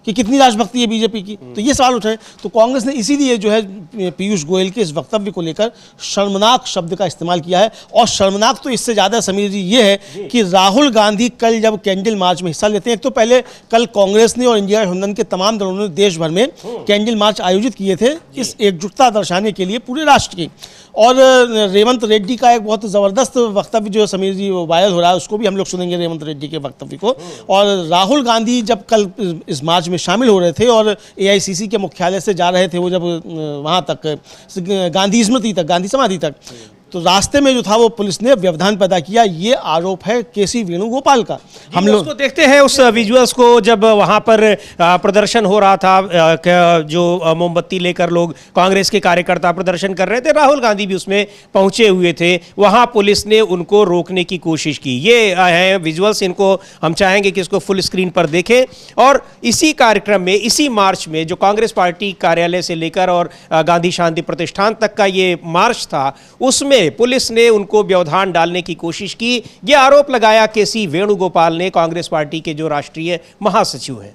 कि कितनी राष्ट्रभक्ति है बीजेपी की। तो ये सवाल उठाए, तो कांग्रेस ने इसीलिए जो है पीयूष गोयल के इस वक्तव्य को लेकर शर्मनाक शब्द का इस्तेमाल किया है। और शर्मनाक तो इससे ज्यादा समीर जी ये है कि राहुल गांधी कल जब कैंडल मार्च में हिस्सा लेते हैं, एक तो पहले कल कांग्रेस ने और इंडिया गठबंधन के तमाम दलों ने देश भर में कैंडल मार्च आयोजित किए थे इस एकजुटता दर्शाने के लिए पूरे राष्ट्र की। और रेवंत रेड्डी का एक बहुत ज़बरदस्त वक्तव्य जो समीर जी वो वायरल हो रहा है, उसको भी हम लोग सुनेंगे रेवंत रेड्डी के वक्तव्य को। और राहुल गांधी जब कल इस मार्च में शामिल हो रहे थे और एआईसीसी के मुख्यालय से जा रहे थे, वो जब वहाँ तक गांधी स्मृति तक, गांधी समाधि तक, तो रास्ते में जो था वो पुलिस ने व्यवधान पैदा किया। ये आरोप है केसी वेणुगोपाल का। हम लोग उसको देखते हैं उस विजुअल्स को, जब वहां पर प्रदर्शन हो रहा था, जो मोमबत्ती लेकर लोग कांग्रेस के कार्यकर्ता प्रदर्शन कर रहे थे, राहुल गांधी भी उसमें पहुंचे हुए थे। वहां पुलिस ने उनको रोकने की कोशिश की। ये है विजुअल्स, इनको हम चाहेंगे कि इसको फुल स्क्रीन पर देखें। और इसी कार्यक्रम में, इसी मार्च में, जो कांग्रेस पार्टी कार्यालय से लेकर और गांधी शांति प्रतिष्ठान तक का ये मार्च था, उसमें पुलिस ने उनको व्यवधान डालने की कोशिश की। यह आरोप लगाया केसी वेणुगोपाल ने, कांग्रेस पार्टी के जो राष्ट्रीय महासचिव हैं।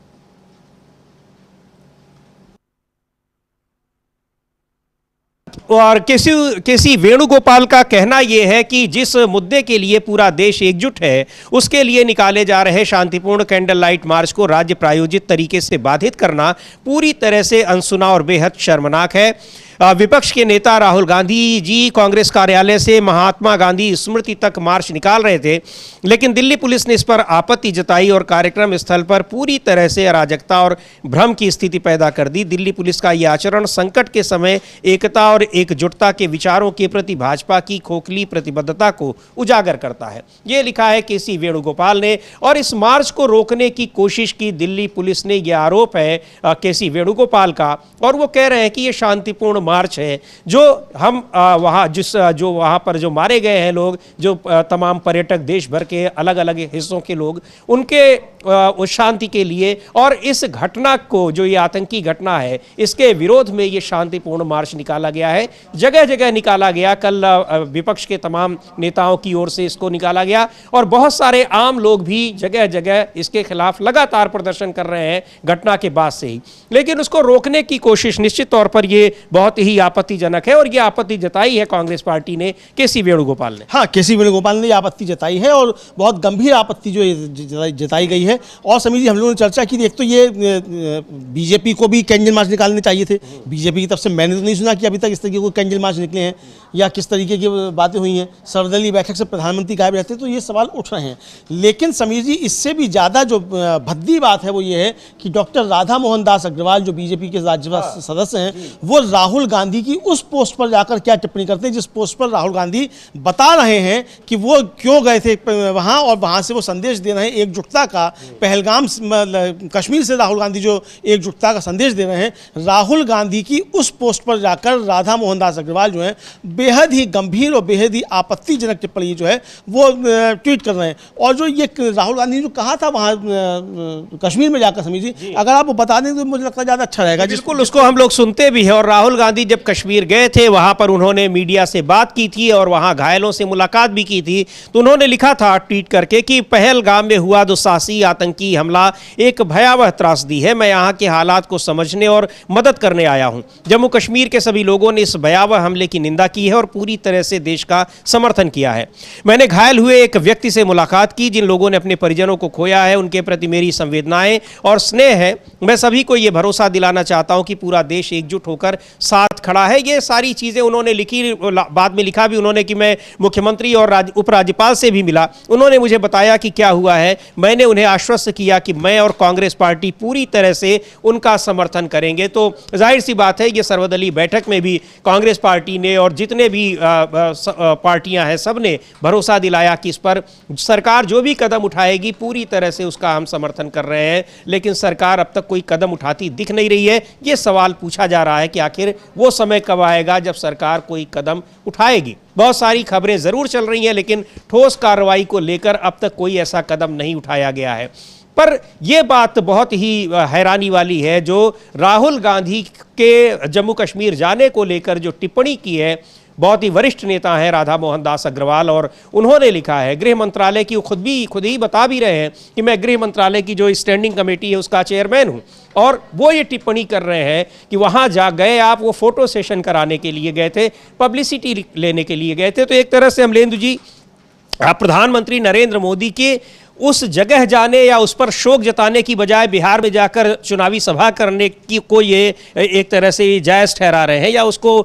और केसी वेणुगोपाल का कहना यह है कि जिस मुद्दे के लिए पूरा देश एकजुट है, उसके लिए निकाले जा रहे शांतिपूर्ण कैंडल लाइट मार्च को राज्य प्रायोजित तरीके से बाधित करना पूरी तरह से अनसुना और बेहद शर्मनाक है। विपक्ष के नेता राहुल गांधी जी कांग्रेस कार्यालय से महात्मा गांधी स्मृति तक मार्च निकाल रहे थे, लेकिन दिल्ली पुलिस ने इस पर आपत्ति जताई और कार्यक्रम स्थल पर पूरी तरह से अराजकता और भ्रम की स्थिति पैदा कर दी। दिल्ली पुलिस का यह आचरण संकट के समय एकता और एकजुटता के विचारों के प्रति भाजपा की खोखली प्रतिबद्धता को उजागर करता है। ये लिखा है केसी वेणुगोपाल ने। और इस मार्च को रोकने की कोशिश की दिल्ली पुलिस ने, यह आरोप है केसी वेणुगोपाल का। और वो कह रहे हैं कि ये शांतिपूर्ण मार्च है, जो हम जो वहाँ पर जो मारे गए हैं लोग, जो तमाम पर्यटक देश भर के अलग अलग हिस्सों के लोग, उनके उस शांति के लिए और इस घटना को, जो ये आतंकी घटना है, इसके विरोध में ये शांतिपूर्ण मार्च निकाला गया है। जगह जगह निकाला गया। कल विपक्ष के तमाम नेताओं की ओर से इसको निकाला गया और बहुत सारे आम लोग भी जगह जगह इसके खिलाफ लगातार प्रदर्शन कर रहे हैं घटना के बाद से ही। लेकिन उसको रोकने की कोशिश निश्चित तौर पर ये बहुत ही आपत्तिजनक है और ये आपत्ति जताई है कांग्रेस पार्टी ने, केसी वेणुगोपाल ने। हाँ, केसी वेणुगोपाल ने आपत्ति जताई है और बहुत गंभीर आपत्ति जो जताई गई है। और समीर जी, हम लोगों ने चर्चा की, एक तो ये बीजेपी को भी कैंडल मार्च निकालने चाहिए थे। बीजेपी की तरफ से मैंने तो नहीं सुना कि अभी तक इस तरीके को कैंडल मार्च निकले हैं या किस तरीके की बातें हुई हैं। सर्वदलीय बैठक से प्रधानमंत्री गायब रहते, तो ये सवाल उठ रहे हैं। लेकिन समीर जी, इससे भी ज़्यादा जो भद्दी बात है वो ये है कि डॉक्टर राधा मोहन दास अग्रवाल, जो बीजेपी के राज्यसभा सदस्य हैं, वो राहुल गांधी की उस पोस्ट पर जाकर क्या टिप्पणी करते हैं जिस पोस्ट पर राहुल गांधी बता रहे हैं कि वो क्यों गए थे वहां और वहां से वो संदेश दे रहे हैं एकजुटता का। पहलगाम कश्मीर से राहुल गांधी जो एकजुटता का संदेश दे रहे हैं, राहुल गांधी की उस पोस्ट पर जाकर राधा मोहन दास अग्रवाल जो है बेहद ही गंभीर और बेहद ही आपत्तिजनक टिप्पणी जो है वो ट्वीट कर रहे हैं। और जो ये राहुल गांधी ने जो कहा था वहां कश्मीर में जाकर, समीर जी अगर आप बता दें तो मुझे लगता है ज़्यादा अच्छा रहेगा। बिल्कुल, उसको हम लोग सुनते भी हैं। और राहुल गांधी जब कश्मीर गए थे, वहां पर उन्होंने मीडिया से बात की थी और वहां घायलों से मुलाकात भी की थी। तो उन्होंने लिखा था ट्वीट करके कि पहलगाम में हुआ दुस्साहसी आतंकी हमला एक भयावह त्रासदी है। मैं यहां के हालात को समझने और मदद करने आया हूं। जम्मू कश्मीर के सभी लोगों ने इस भयावह हमले की निंदा की है और पूरी तरह से देश का समर्थन किया है। मैंने घायल हुए एक व्यक्ति से मुलाकात की जिन लोगों ने अपने परिजनों को खोया है, उनके प्रति मेरी संवेदनाएं और स्नेह है। मैं सभी को यह भरोसा दिलाना चाहता हूं कि पूरा देश एकजुट होकर साथ खड़ा है। ये सारी चीजें उन्होंने लिखी, बाद में लिखा भी उन्होंने कि मैं मुख्यमंत्री और उपराज्यपाल से भी मिला, उन्होंने मुझे बताया कि क्या हुआ है। मैंने उन्हें आश्वस्त किया कि मैं और कांग्रेस पार्टी पूरी तरह से उनका समर्थन करेंगे। तो जाहिर सी बात है, ये सर्वदलीय बैठक में भी कांग्रेस पार्टी ने और जितने भी पार्टियां हैं सब ने भरोसा दिलाया कि इस पर सरकार जो भी कदम उठाएगी पूरी तरह से उसका हम समर्थन कर रहे हैं। लेकिन सरकार अब तक कोई कदम उठाती दिख नहीं रही है। ये सवाल पूछा जा रहा है कि आखिर वो समय कब आएगा जब सरकार कोई कदम उठाएगी। बहुत सारी खबरें जरूर चल रही हैं लेकिन ठोस कार्रवाई को लेकर अब तक कोई ऐसा कदम नहीं उठाया गया है। पर यह बात बहुत ही हैरानी वाली है, जो राहुल गांधी के जम्मू कश्मीर जाने को लेकर जो टिप्पणी की है, बहुत ही वरिष्ठ नेता हैं राधा मोहन दास अग्रवाल, और उन्होंने लिखा है गृह मंत्रालय की, खुद ही बता भी रहे हैं कि मैं गृह मंत्रालय की जो स्टैंडिंग कमेटी है उसका चेयरमैन हूं, और वो ये टिप्पणी कर रहे हैं कि वहां जा गए आप, वो फोटो सेशन कराने के लिए गए थे, पब्लिसिटी लेने के लिए गए थे। तो एक तरह से अमलेंदु जी, प्रधानमंत्री नरेंद्र मोदी के उस जगह जाने या उस पर शोक जताने की बजाय बिहार में जाकर चुनावी सभा करने की को ये एक तरह से जायज़ ठहरा रहे हैं या उसको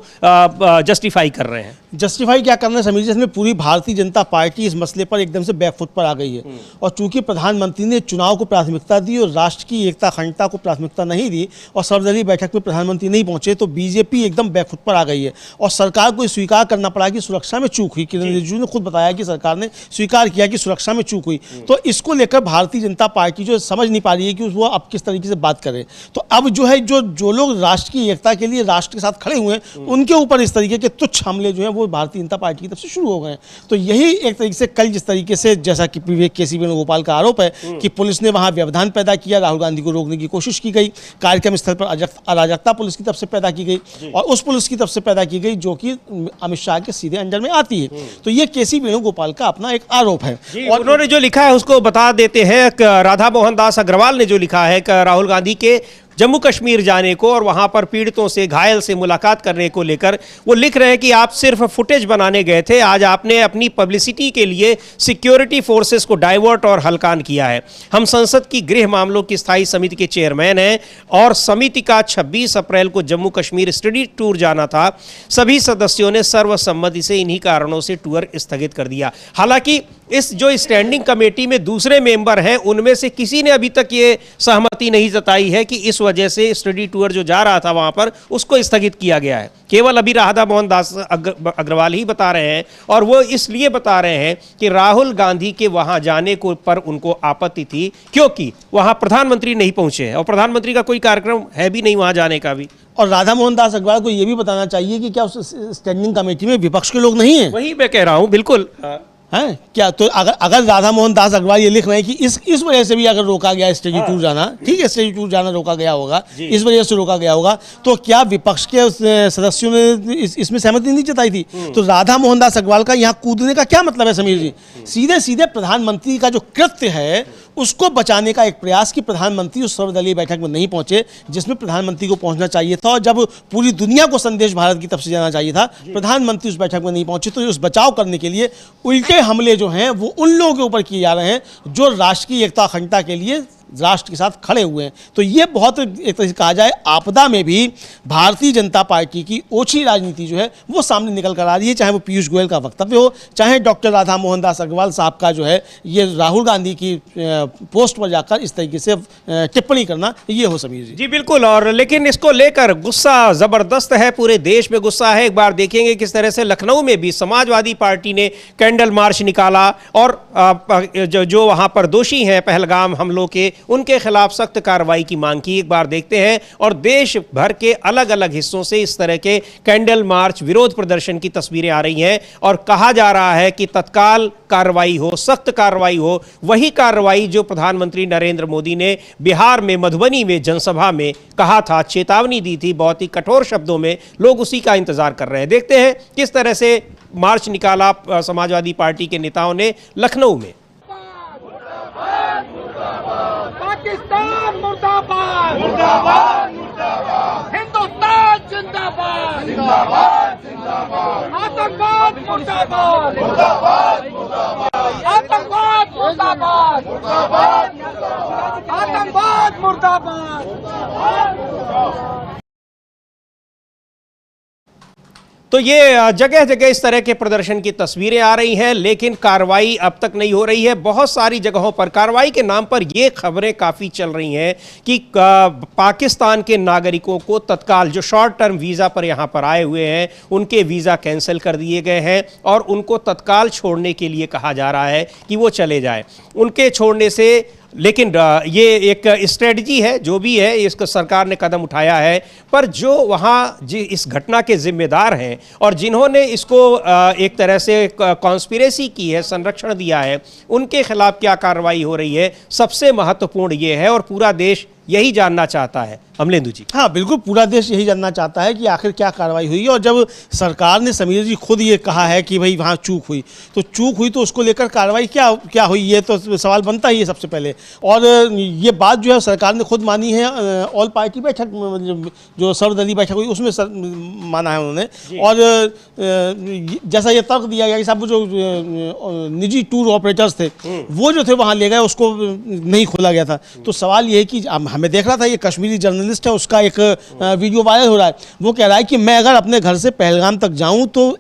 जस्टिफाई कर रहे हैं? जस्टिफाई क्या करना है समीर जी, इसमें पूरी भारतीय जनता पार्टी इस मसले पर एकदम से बैकफुट पर आ गई है। और चूंकि प्रधानमंत्री ने चुनाव को प्राथमिकता दी और राष्ट्र की एकता अखंडता को प्राथमिकता नहीं दी और सर्वदलीय बैठक में प्रधानमंत्री नहीं पहुंचे, तो बीजेपी एकदम बैकफुट पर आ गई है और सरकार को स्वीकार करना पड़ा कि सुरक्षा में चूक हुई। किरण रिजिजू ने खुद बताया कि सरकार ने स्वीकार किया कि सुरक्षा में चूक हुई। तो इसको लेकर भारतीय जनता पार्टी जो समझ नहीं पा रही है कि वो अब किस तरीके से बात करे। तो अब जो है जो लोग राष्ट्र की एकता के लिए राष्ट्र के साथ खड़े हुए हैं, उनके ऊपर इस तरीके के तुच्छ हमले जो है वो भारतीय जनता पार्टी की तरफ से शुरू हो गए। तो यही एक तरीके से कल जिस तरीके से, जैसा कि विवेक केसी वेणुगोपाल का आरोप है कि पुलिस ने वहां व्यवधान पैदा किया, राहुल गांधी को रोकने की कोशिश की गई, कार्यक्रम स्थल पर अराजकता पुलिस की तरफ से पैदा की गई और उस पुलिस की तरफ से पैदा की गई जो कि अमित शाह के सीधे अंडर में आती है। तो ये केसी वेणुगोपाल का अपना एक आरोप है। और उन्होंने जो लिखा है उसको बता देते हैं। राधा मोहन दास अग्रवाल ने जो लिखा है राहुल गांधी के जम्मू कश्मीर जाने को और वहां पर पीड़ितों से, घायल से मुलाकात करने को लेकर, वो लिख रहे हैं कि आप सिर्फ फुटेज बनाने गए थे, आज आपने अपनी पब्लिसिटी के लिए सिक्योरिटी फोर्सेस को डाइवर्ट और हल्कान किया है। हम संसद की गृह मामलों की स्थायी समिति के चेयरमैन हैं और समिति का 26 अप्रैल को जम्मू कश्मीर स्टडी टूर जाना था। सभी सदस्यों ने सर्वसम्मति से इन्हीं कारणों से टूर स्थगित कर दिया। हालांकि इस जो स्टैंडिंग कमेटी में दूसरे मेंबर हैं उनमें से किसी ने अभी तक ये सहमति नहीं जताई है कि इस वजह से स्टडी टूर जो जा रहा था वहां पर उसको स्थगित किया गया है। केवल अभी राधा मोहन दास अग्रवाल ही बता रहे हैं और वो इसलिए बता रहे हैं कि राहुल गांधी के वहां जाने को पर उनको आपत्ति थी क्योंकि वहां प्रधानमंत्री नहीं पहुंचे हैं और प्रधानमंत्री का कोई कार्यक्रम है भी नहीं वहां जाने का भी। और राधा मोहन दास अग्रवाल को यह भी बताना चाहिए कि क्या उस स्टैंडिंग कमेटी में विपक्ष के लोग नहीं है। वही मैं कह रहा हूं, बिल्कुल है क्या। तो अगर राधा मोहन दास अग्रवाल ये लिख रहे हैं कि इस वजह से भी अगर रोका गया स्टडी टूर जाना, ठीक है, स्टडी टूर जाना रोका गया होगा, इस वजह से रोका गया होगा, तो क्या विपक्ष के सदस्यों ने इसमें सहमति नहीं जताई थी? तो राधा मोहन दास अग्रवाल का यहाँ कूदने का क्या मतलब है समीर जी? सीधे सीधे प्रधानमंत्री का जो कृत्य है उसको बचाने का एक प्रयास कि प्रधानमंत्री उस सर्वदलीय बैठक में नहीं पहुंचे जिसमें प्रधानमंत्री को पहुंचना चाहिए था और जब पूरी दुनिया को संदेश भारत की तरफ से जाना चाहिए था, प्रधानमंत्री उस बैठक में नहीं पहुंचे। तो उस बचाव करने के लिए उल्टे हमले जो हैं वो उन लोगों के ऊपर किए जा रहे हैं जो राष्ट्र की एकता अखंडता के लिए राष्ट्र के साथ खड़े हुए हैं। तो ये बहुत एक तरह से कहा जाए आपदा में भी भारतीय जनता पार्टी की ओछी राजनीति जो है वो सामने निकल कर आ रही है, चाहे वो पीयूष गोयल का वक्तव्य हो, चाहे डॉक्टर राधा मोहन दास अग्रवाल साहब का जो है ये राहुल गांधी की पोस्ट पर जाकर इस तरीके से टिप्पणी करना, ये हो समीर जी। जी बिल्कुल। और लेकिन इसको लेकर गुस्सा जबरदस्त है, पूरे देश में गुस्सा है। एक बार देखेंगे किस तरह से लखनऊ में भी समाजवादी पार्टी ने कैंडल मार्च निकाला और जो वहां पर दोषी हैं पहलगाम हमलों के, उनके खिलाफ सख्त कार्रवाई की मांग की। एक बार देखते हैं। और देश भर के अलग अलग हिस्सों से इस तरह के कैंडल मार्च, विरोध प्रदर्शन की तस्वीरें आ रही हैं और कहा जा रहा है कि तत्काल कार्रवाई हो, सख्त कार्रवाई हो। वही कार्रवाई जो प्रधानमंत्री नरेंद्र मोदी ने बिहार में मधुबनी में जनसभा में कहा था, चेतावनी दी थी बहुत ही कठोर शब्दों में, लोग उसी का इंतजार कर रहे हैं। देखते हैं किस तरह से मार्च निकाला समाजवादी पार्टी के नेताओं ने लखनऊ में। पाकिस्तान मुर्दाबाद, मुर्दाबाद, मुर्दाबाद, हिंदुस्तान जिंदाबाद, जिंदाबाद, जिंदाबाद। आतंकवाद मुर्दाबाद, आतंकवाद मुर्दाबाद, आतंकवाद मुर्दाबाद। तो ये जगह जगह इस तरह के प्रदर्शन की तस्वीरें आ रही हैं, लेकिन कार्रवाई अब तक नहीं हो रही है। बहुत सारी जगहों पर कार्रवाई के नाम पर ये खबरें काफ़ी चल रही हैं कि पाकिस्तान के नागरिकों को तत्काल, जो शॉर्ट टर्म वीज़ा पर यहाँ पर आए हुए हैं, उनके वीज़ा कैंसिल कर दिए गए हैं और उनको तत्काल छोड़ने के लिए कहा जा रहा है कि वो चले जाएं। उनके छोड़ने से, लेकिन ये एक स्ट्रेटजी है, जो भी है इसको सरकार ने कदम उठाया है, पर जो वहाँ इस घटना के जिम्मेदार हैं और जिन्होंने इसको एक तरह से कॉन्स्पिरेसी की है, संरक्षण दिया है, उनके खिलाफ क्या कार्रवाई हो रही है, सबसे महत्वपूर्ण ये है और पूरा देश यही जानना चाहता है। अमलेंदु जी। हाँ बिल्कुल, पूरा देश यही जानना चाहता है कि आखिर क्या कार्रवाई हुई है। और जब सरकार ने, समीर जी खुद ये कहा है कि भाई वहाँ चूक हुई, तो चूक हुई तो उसको लेकर कार्रवाई क्या हुई, ये तो सवाल बनता ही है सबसे पहले। और ये बात जो है सरकार ने खुद मानी है, ऑल पार्टी बैठक, जो सर्वदलीय बैठक हुई उसमें माना है उन्होंने। और जैसा ये तर्क दिया गया कि साहब जो निजी टूर ऑपरेटर्स थे वो जो थे वहाँ ले गए, उसको नहीं खोला गया था। तो सवाल ये है कि हमें देख रहा था, ये कश्मीरी जर्नलिस्ट है, उसका एक वीडियो वायरल हो रहा है। वो कह रहा है कि मैं अगर अपने घर से पहलगाम तक जाऊं तो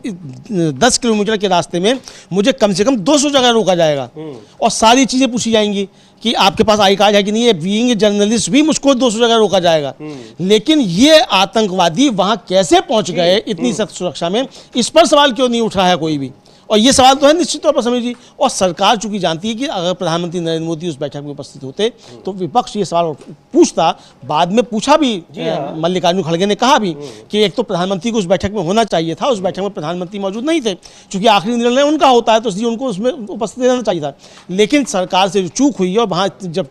10 किलोमीटर के रास्ते में मुझे कम से कम 200 जगह रोका जाएगा और सारी चीज़ें पूछी जाएंगी कि आपके पास आई कार्ड है कि नहीं है। बीइंग जर्नलिस्ट भी मुझको 200 जगह रोका जाएगा। लेकिन ये आतंकवादी वहां कैसे पहुंच गए इतनी सख्त सुरक्षा में, इस पर सवाल क्यों नहीं उठ रहा है कोई भी। और ये सवाल तो है निश्चित तौर पर समीर जी। और सरकार चूंकि जानती है कि अगर प्रधानमंत्री नरेंद्र मोदी उस बैठक में उपस्थित होते तो विपक्ष ये सवाल पूछता। बाद में पूछा भी, मल्लिकार्जुन खड़गे ने कहा भी कि एक तो प्रधानमंत्री को उस बैठक में होना चाहिए था, उस बैठक में प्रधानमंत्री मौजूद नहीं थे, चूंकि आखिरी निर्णय उनका होता है तो इसलिए उनको उसमें उपस्थित रहना चाहिए था। लेकिन सरकार से जो चूक हुई है, और वहाँ जब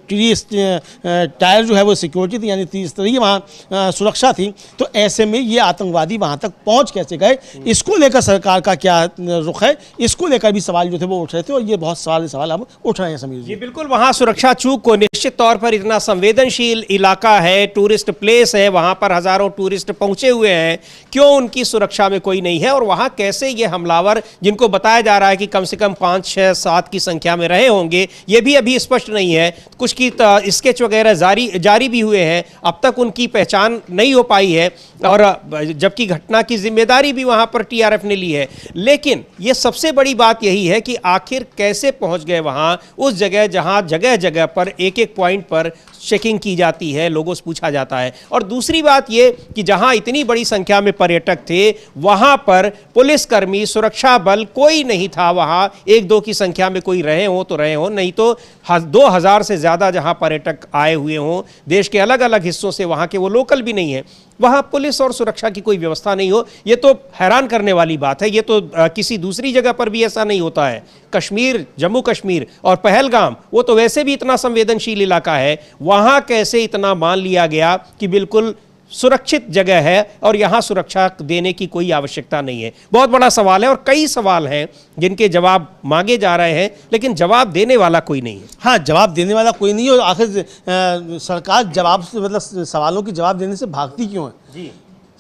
टायर जो है वो सिक्योरिटी थी, यानी त्रिस्तरीय वहाँ सुरक्षा थी, तो ऐसे में ये आतंकवादी वहाँ तक पहुँच कैसे गए, इसको लेकर सरकार का क्या रुख है, इसको लेकर भी सवाल जो थे वो उठ रहे थे। और ये बहुत सवाल अब उठ रहे हैं समीर जी। बिल्कुल, वहां सुरक्षा चूक को, निश्चित तौर पर इतना संवेदनशील इलाका है, टूरिस्ट प्लेस है, वहां पर हजारों टूरिस्ट पहुंचे हुए हैं, क्यों उनकी सुरक्षा में कोई नहीं है। और वहां कैसे ये हमलावर, जिनको बताया जा रहा है कि कम से कम 5, 6, 7 की संख्या में रहे होंगे, ये भी अभी स्पष्ट नहीं है। कुछ की स्केच वगैरह जारी भी हुए हैं, अब तक उनकी पहचान नहीं हो पाई है, और जबकि घटना की जिम्मेदारी भी वहां पर टीआरएफ ने ली है। लेकिन ये सबसे बड़ी बात यही है कि आखिर कैसे पहुंच गए वहां, उस जगह जहां जगह जगह पर एक पॉइंट पर चेकिंग की जाती है, लोगों से पूछा जाता है। और दूसरी बात ये कि जहां इतनी बड़ी संख्या में पर्यटक थे, वहां पर पुलिसकर्मी, सुरक्षा बल कोई नहीं था। वहां 1-2 की संख्या में कोई रहे हो तो रहे हो, नहीं तो 2000 से ज्यादा जहां पर्यटक आए हुए हों देश के अलग अलग हिस्सों से, वहां के वो लोकल भी नहीं है, वहां पुलिस और सुरक्षा की कोई व्यवस्था नहीं हो, ये तो हैरान करने वाली बात है। ये तो किसी दूसरी जगह पर भी ऐसा नहीं होता है। कश्मीर, जम्मू कश्मीर और पहलगाम, वो तो वैसे भी इतना संवेदनशील इलाका है, वहां कैसे इतना मान लिया गया कि बिल्कुल सुरक्षित जगह है और यहां सुरक्षा देने की कोई आवश्यकता नहीं है। बहुत बड़ा सवाल है और कई सवाल हैं जिनके जवाब मांगे जा रहे हैं, लेकिन जवाब देने वाला कोई नहीं है। हाँ, जवाब देने वाला कोई नहीं है। और आखिर सरकार जवाब से, मतलब सवालों के जवाब देने से भागती क्यों है जी?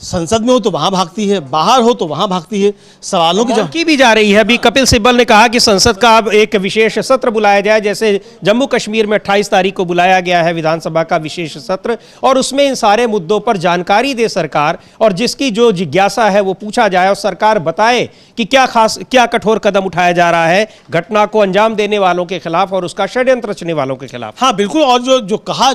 संसद में हो तो वहां भागती है, बाहर हो तो वहां भागती है। सवालों की भी जा रही है। अभी कपिल सिब्बल ने कहा कि संसद का अब एक विशेष सत्र बुलाया जाए, जैसे जम्मू कश्मीर में 28 तारीख को बुलाया गया है विधानसभा का विशेष सत्र, और उसमें इन सारे मुद्दों पर जानकारी दे सरकार, और जिसकी जो जिज्ञासा है वो पूछा जाए और सरकार बताए कि क्या कठोर कदम उठाया जा रहा है घटना को अंजाम देने वालों के खिलाफ और उसका षड्यंत्र रचने वालों के खिलाफ। हाँ बिल्कुल। और जो कहा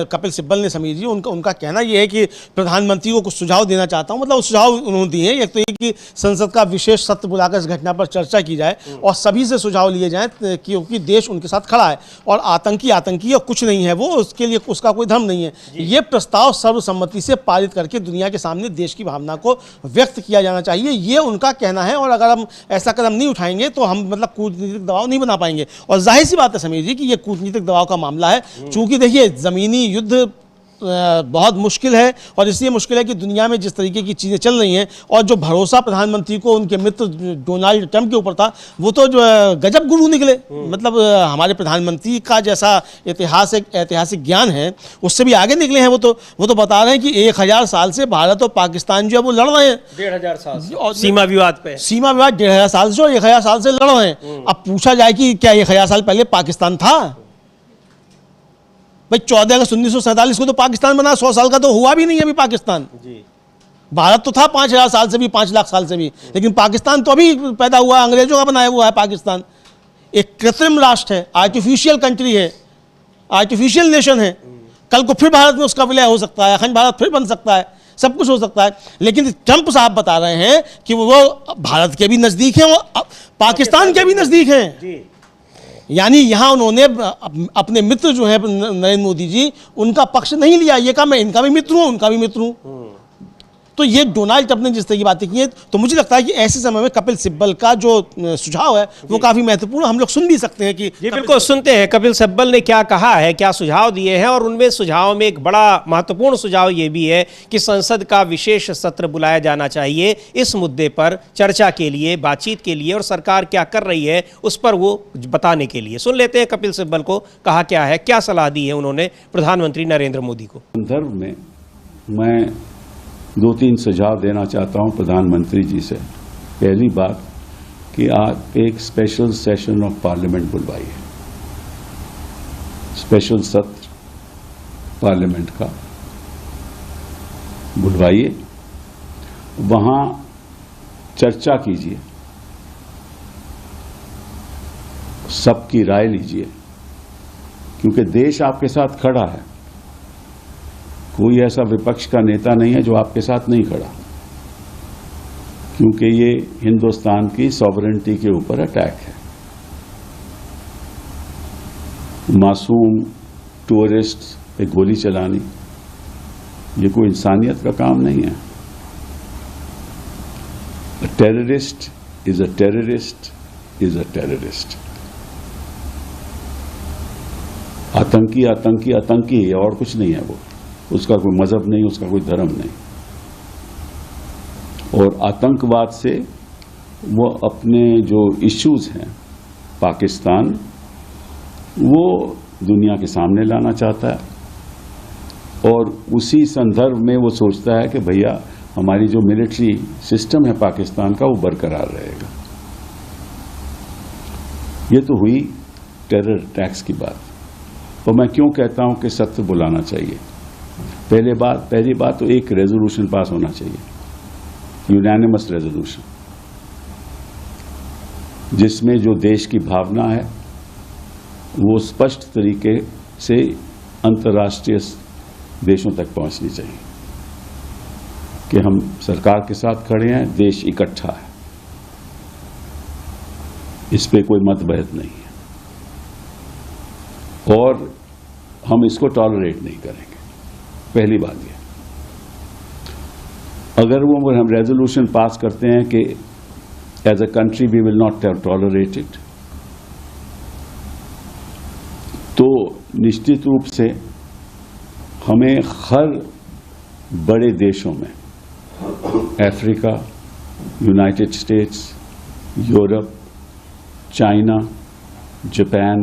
कपिल सिब्बल ने, समीर जी, उनका कहना यह है कि प्रधानमंत्री को कुछ सुझाव देना चाहता हूं। मतलब सुझाव उन्होंने दिए हैं। एक तो ये कि संसद का विशेष सत्र बुलाकर इस घटना पर चर्चा की जाए और सभी से सुझाव लिए जाएं, क्योंकि देश उनके साथ खड़ा है और आतंकी और कुछ नहीं है, वो उसके लिए उसका कोई धर्म नहीं है। ये प्रस्ताव सर्वसम्मति से पारित करके दुनिया के सामने देश की भावना को व्यक्त किया जाना चाहिए, ये उनका कहना है। और अगर हम ऐसा कदम नहीं उठाएंगे तो हम मतलब कूटनीतिक दबाव नहीं बना पाएंगे। और जाहिर सी बात है समीर जी कि ये कूटनीतिक दबाव का मामला है, चूंकि देखिए जमीनी युद्ध बहुत मुश्किल है। और इसलिए मुश्किल है कि दुनिया में जिस तरीके की चीज़ें चल रही हैं और जो भरोसा प्रधानमंत्री को उनके मित्र डोनाल्ड ट्रंप के ऊपर था, वो तो जो गजब गुरु निकले। मतलब हमारे प्रधानमंत्री का जैसा ऐतिहासिक ज्ञान है उससे भी आगे निकले हैं। वो तो बता रहे हैं कि 1000 साल से भारत और पाकिस्तान जो है वो लड़ रहे हैं, 1500 साल से सीमा विवाद पे, सीमा विवाद 1500 साल से और 1000 साल से लड़ रहे हैं। अब पूछा जाए कि क्या 1000 साल पहले पाकिस्तान था? भाई 14 अगस्त 1947 को तो पाकिस्तान बना, 100 साल का तो हुआ भी नहीं है अभी पाकिस्तान। भारत तो था 5000 साल से भी, 5 लाख साल से भी, लेकिन पाकिस्तान तो अभी पैदा हुआ, अंग्रेजों का बनाया हुआ है पाकिस्तान। एक कृत्रिम राष्ट्र है, आर्टिफिशियल कंट्री है, आर्टिफिशियल नेशन है। कल को फिर भारत में उसका विलय हो सकता है, अखंड भारत फिर बन सकता है, सब कुछ हो सकता है। लेकिन ट्रंप साहब बता रहे हैं कि वो भारत के भी नजदीक हैं और पाकिस्तान के भी नजदीक हैं। यानी यहां उन्होंने अपने मित्र जो है नरेंद्र मोदी जी, उनका पक्ष नहीं लिया। ये कहा मैं इनका भी मित्र हूं, उनका भी मित्र हूं। तो ये डोनाल्ड ट्रंप ने जिस तरह की बातें की हैं, तो मुझे लगता है कि ऐसे समय में कपिल सिब्बल का जो सुझाव है वो काफी महत्वपूर्ण, हम लोग सुन भी सकते हैं कि जी बिल्कुल सुनते हैं कपिल सिब्बल ने क्या कहा है, क्या सुझाव दिए हैं। और उनमें सुझाव में एक बड़ा महत्वपूर्ण सुझाव ये भी है कि संसद का विशेष सत्र बुलाया जाना चाहिए इस मुद्दे पर चर्चा के लिए, बातचीत के लिए, और सरकार क्या कर रही है उस पर वो बताने के लिए। सुन लेते हैं कपिल सिब्बल को कहा क्या है, क्या सलाह दी है उन्होंने प्रधानमंत्री नरेंद्र मोदी को। संदर्भ में मैं 2-3 सुझाव देना चाहता हूं प्रधानमंत्री जी से। पहली बात कि आप एक स्पेशल सेशन ऑफ पार्लियामेंट बुलवाइए, स्पेशल सत्र पार्लियामेंट का बुलवाइए, वहां चर्चा कीजिए, सबकी राय लीजिए, क्योंकि देश आपके साथ खड़ा है। कोई ऐसा विपक्ष का नेता नहीं है जो आपके साथ नहीं खड़ा, क्योंकि ये हिंदुस्तान की सॉवरेनिटी के ऊपर अटैक है। मासूम टूरिस्ट पे गोली चलानी ये कोई इंसानियत का काम नहीं है। Terrorist is a terrorist is a terrorist. आतंकी आतंकी आतंकी है और कुछ नहीं है। वो उसका कोई मजहब नहीं, उसका कोई धर्म नहीं। और आतंकवाद से वो अपने जो इश्यूज हैं पाकिस्तान, वो दुनिया के सामने लाना चाहता है। और उसी संदर्भ में वो सोचता है कि भैया हमारी जो मिलिट्री सिस्टम है पाकिस्तान का वो बरकरार रहेगा। ये तो हुई टेरर अटैक्स की बात। तो मैं क्यों कहता हूं कि सत्र बुलाना चाहिए। पहली बात तो एक रेजोल्यूशन पास होना चाहिए, यूनानिमस रेजोल्यूशन, जिसमें जो देश की भावना है वो स्पष्ट तरीके से अंतर्राष्ट्रीय देशों तक पहुंचनी चाहिए कि हम सरकार के साथ खड़े हैं, देश इकट्ठा है, इस पे कोई मतभेद नहीं है और हम इसको टॉलरेट नहीं करेंगे। पहली बात ये, अगर वो हम रेजोल्यूशन पास करते हैं कि as a country we will not tolerate it, तो निश्चित रूप से हमें हर बड़े देशों में, Africa, United States, Europe, China, Japan,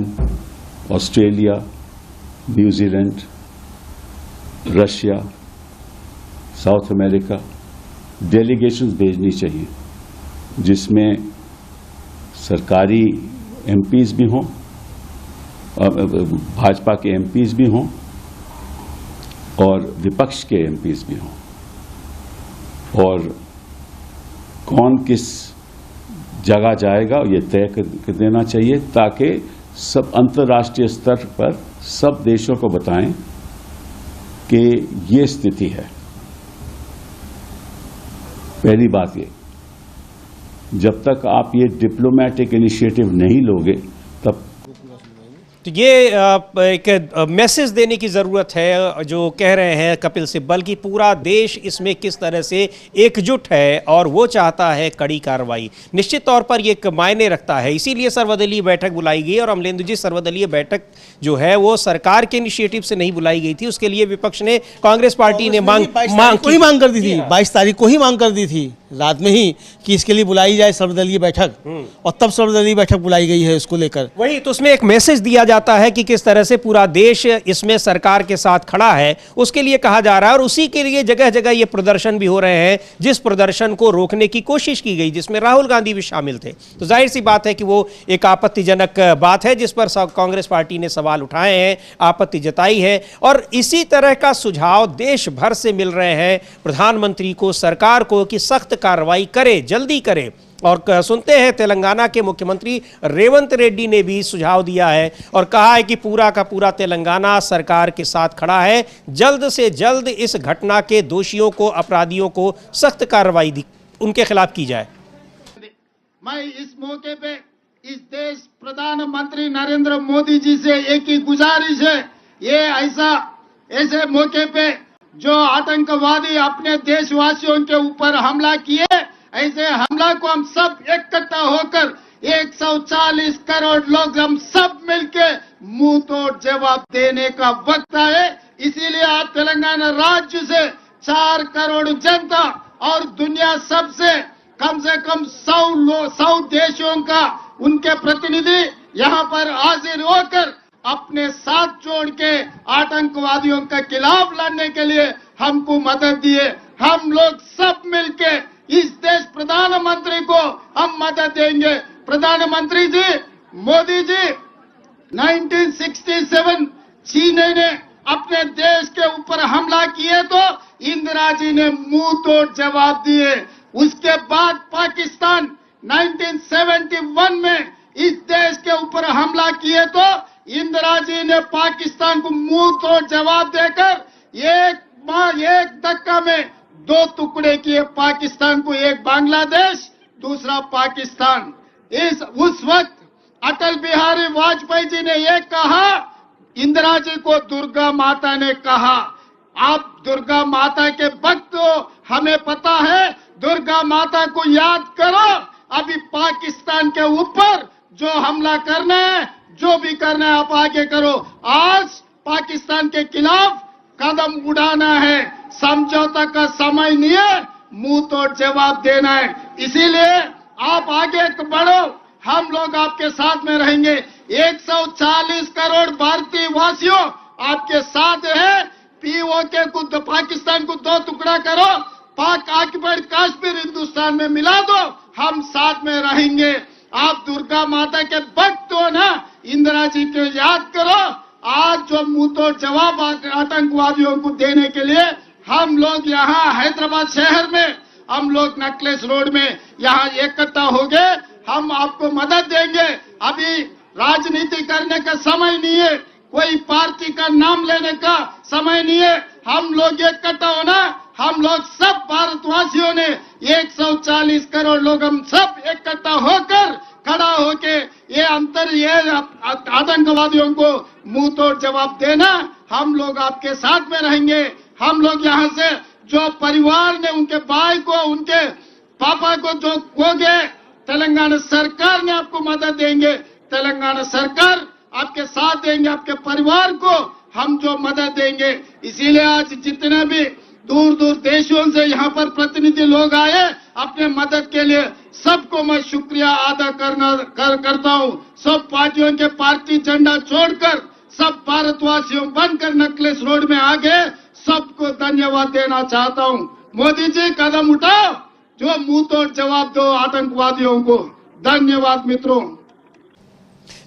Australia, New Zealand, Russia, South America delegations भेजनी चाहिए, जिसमें सरकारी एमपीज भी हों, भाजपा के एमपीज भी हों और विपक्ष के एमपीज भी हों, और कौन किस जगह जाएगा ये तय कर देना चाहिए, ताकि सब अंतर्राष्ट्रीय स्तर पर सब देशों को बताएं कि ये स्थिति है। पहली बात ये, जब तक आप ये डिप्लोमेटिक इनिशिएटिव नहीं लोगे तब तो ये एक मैसेज देने की ज़रूरत है, जो कह रहे हैं कपिल सिब्बल की पूरा देश इसमें किस तरह से एकजुट है और वो चाहता है कड़ी कार्रवाई। निश्चित तौर पर ये एक मायने रखता है, इसीलिए सर्वदलीय बैठक बुलाई गई। और अमलेंदु जी, सर्वदलीय बैठक जो है वो सरकार के इनिशिएटिव से नहीं बुलाई गई थी, उसके लिए विपक्ष ने, कांग्रेस पार्टी ने मांग कर दी थी। 22 तारीख को ही मांग कर दी थी रात में ही कि इसके लिए बुलाई जाए सर्वदलीय बैठक, और तब सर्वदलीय बैठक बुलाई गई है इसको लेकर। वही तो उसमें एक मैसेज दिया जाता है कि किस तरह से पूरा देश इसमें सरकार के साथ खड़ा है, उसके लिए कहा जा रहा है। और उसी के लिए जगह जगह ये प्रदर्शन भी हो रहे हैं, जिस प्रदर्शन को रोकने की कोशिश की गई, जिसमें राहुल गांधी भी शामिल थे। तो जाहिर सी बात है कि वो एक आपत्तिजनक बात है जिस पर कांग्रेस पार्टी ने सवाल उठाए हैं, आपत्ति जताई है। और इसी तरह का सुझाव देश भर से मिल रहे हैं प्रधानमंत्री को, सरकार को, कि सख्त कार्रवाई करे, जल्दी करे। और सुनते हैं तेलंगाना के मुख्यमंत्री रेवंत रेड्डी ने भी सुझाव दिया है और कहा है कि पूरा का पूरा तेलंगाना सरकार के साथ खड़ा है, जल्द से जल्द इस घटना के दोषियों को, अपराधियों को सख्त कार्रवाई उनके खिलाफ की जाए। मैं इस मौके पे इस देश प्रधानमंत्री नरेंद्र मोदी जी से एक ही गुजारिश है, ये ऐसे मौके पे जो आतंकवादी अपने देशवासियों के ऊपर हमला किए, ऐसे हमला को हम सब इकट्ठा होकर 140 करोड़ लोग हम सब मिलके मुंह तोड़ जवाब देने का वक्त है। इसीलिए आज तेलंगाना राज्य से 4 करोड़ जनता और दुनिया सबसे कम 100 देशों का उनके प्रतिनिधि यहाँ पर हाजिर होकर अपने साथ जोड़ के आतंकवादियों के खिलाफ लड़ने के लिए हमको मदद दिए। हम लोग सब मिलके इस देश प्रधानमंत्री को हम मदद देंगे। प्रधानमंत्री जी, मोदी जी, 1967 चीन ने अपने देश के ऊपर हमला किए तो इंदिरा जी ने मुंह तोड़ जवाब दिए। उसके बाद पाकिस्तान 1971 में इस देश के ऊपर हमला किए तो इंदिरा जी ने पाकिस्तान को मुंह तोड़ जवाब देकर एक धक्का में 2 टुकड़े किए पाकिस्तान को, एक बांग्लादेश, दूसरा पाकिस्तान। उस वक्त अटल बिहारी वाजपेयी जी ने ये कहा, इंदिरा जी को दुर्गा माता ने कहा, आप दुर्गा माता के भक्त हो, हमें पता है, दुर्गा माता को याद करो। अभी पाकिस्तान के ऊपर जो हमला करना है, जो भी करना है आप आगे करो। आज पाकिस्तान के खिलाफ कदम उठाना है, समझौता का समय नहीं है, मुंह तोड़ जवाब देना है। इसीलिए आप आगे बढ़ो, हम लोग आपके साथ में रहेंगे। 140 करोड़ भारतीय वासियों आपके साथ है। पीओके को, पाकिस्तान को 2 टुकड़ा करो, पाक ऑक्युपाइड कश्मीर हिंदुस्तान में मिला दो, हम साथ में रहेंगे। आप दुर्गा माता के भक्त हो ना, इंदिरा जी को याद करो। आज जो मुंह तोड़ जवाब आतंकवादियों को देने के लिए हम लोग यहाँ हैदराबाद शहर में, हम लोग नेकलेस रोड में यहाँ इकट्ठा हो गए, हम आपको मदद देंगे। अभी राजनीति करने का समय नहीं है, कोई पार्टी का नाम लेने का समय नहीं है। हम लोग इकट्ठा होना, हम लोग सब भारतवासियों ने 140 करोड़ लोग हम सब इकट्ठा होकर खड़ा होके ये आतंकवादियों को मुंह तोड़ जवाब देना, हम लोग आपके साथ में रहेंगे। हम लोग यहाँ से जो परिवार ने उनके भाई को, उनके पापा को जो खो गए, तेलंगाना सरकार ने आपको मदद देंगे। तेलंगाना सरकार आपके साथ देंगे, आपके परिवार को हम जो मदद देंगे। इसीलिए आज जितने भी दूर दूर देशों से यहाँ पर प्रतिनिधि लोग आए अपने मदद के लिए, सबको मैं शुक्रिया अदा करता हूँ। सब पार्टियों के पार्टी झंडा छोड़कर सब भारतवासियों बनकर नेकलेस रोड में आ गए, सबको धन्यवाद देना चाहता हूँ। मोदी जी कदम उठाओ, जो मुंह तोड़ जवाब दो आतंकवादियों को। धन्यवाद मित्रों।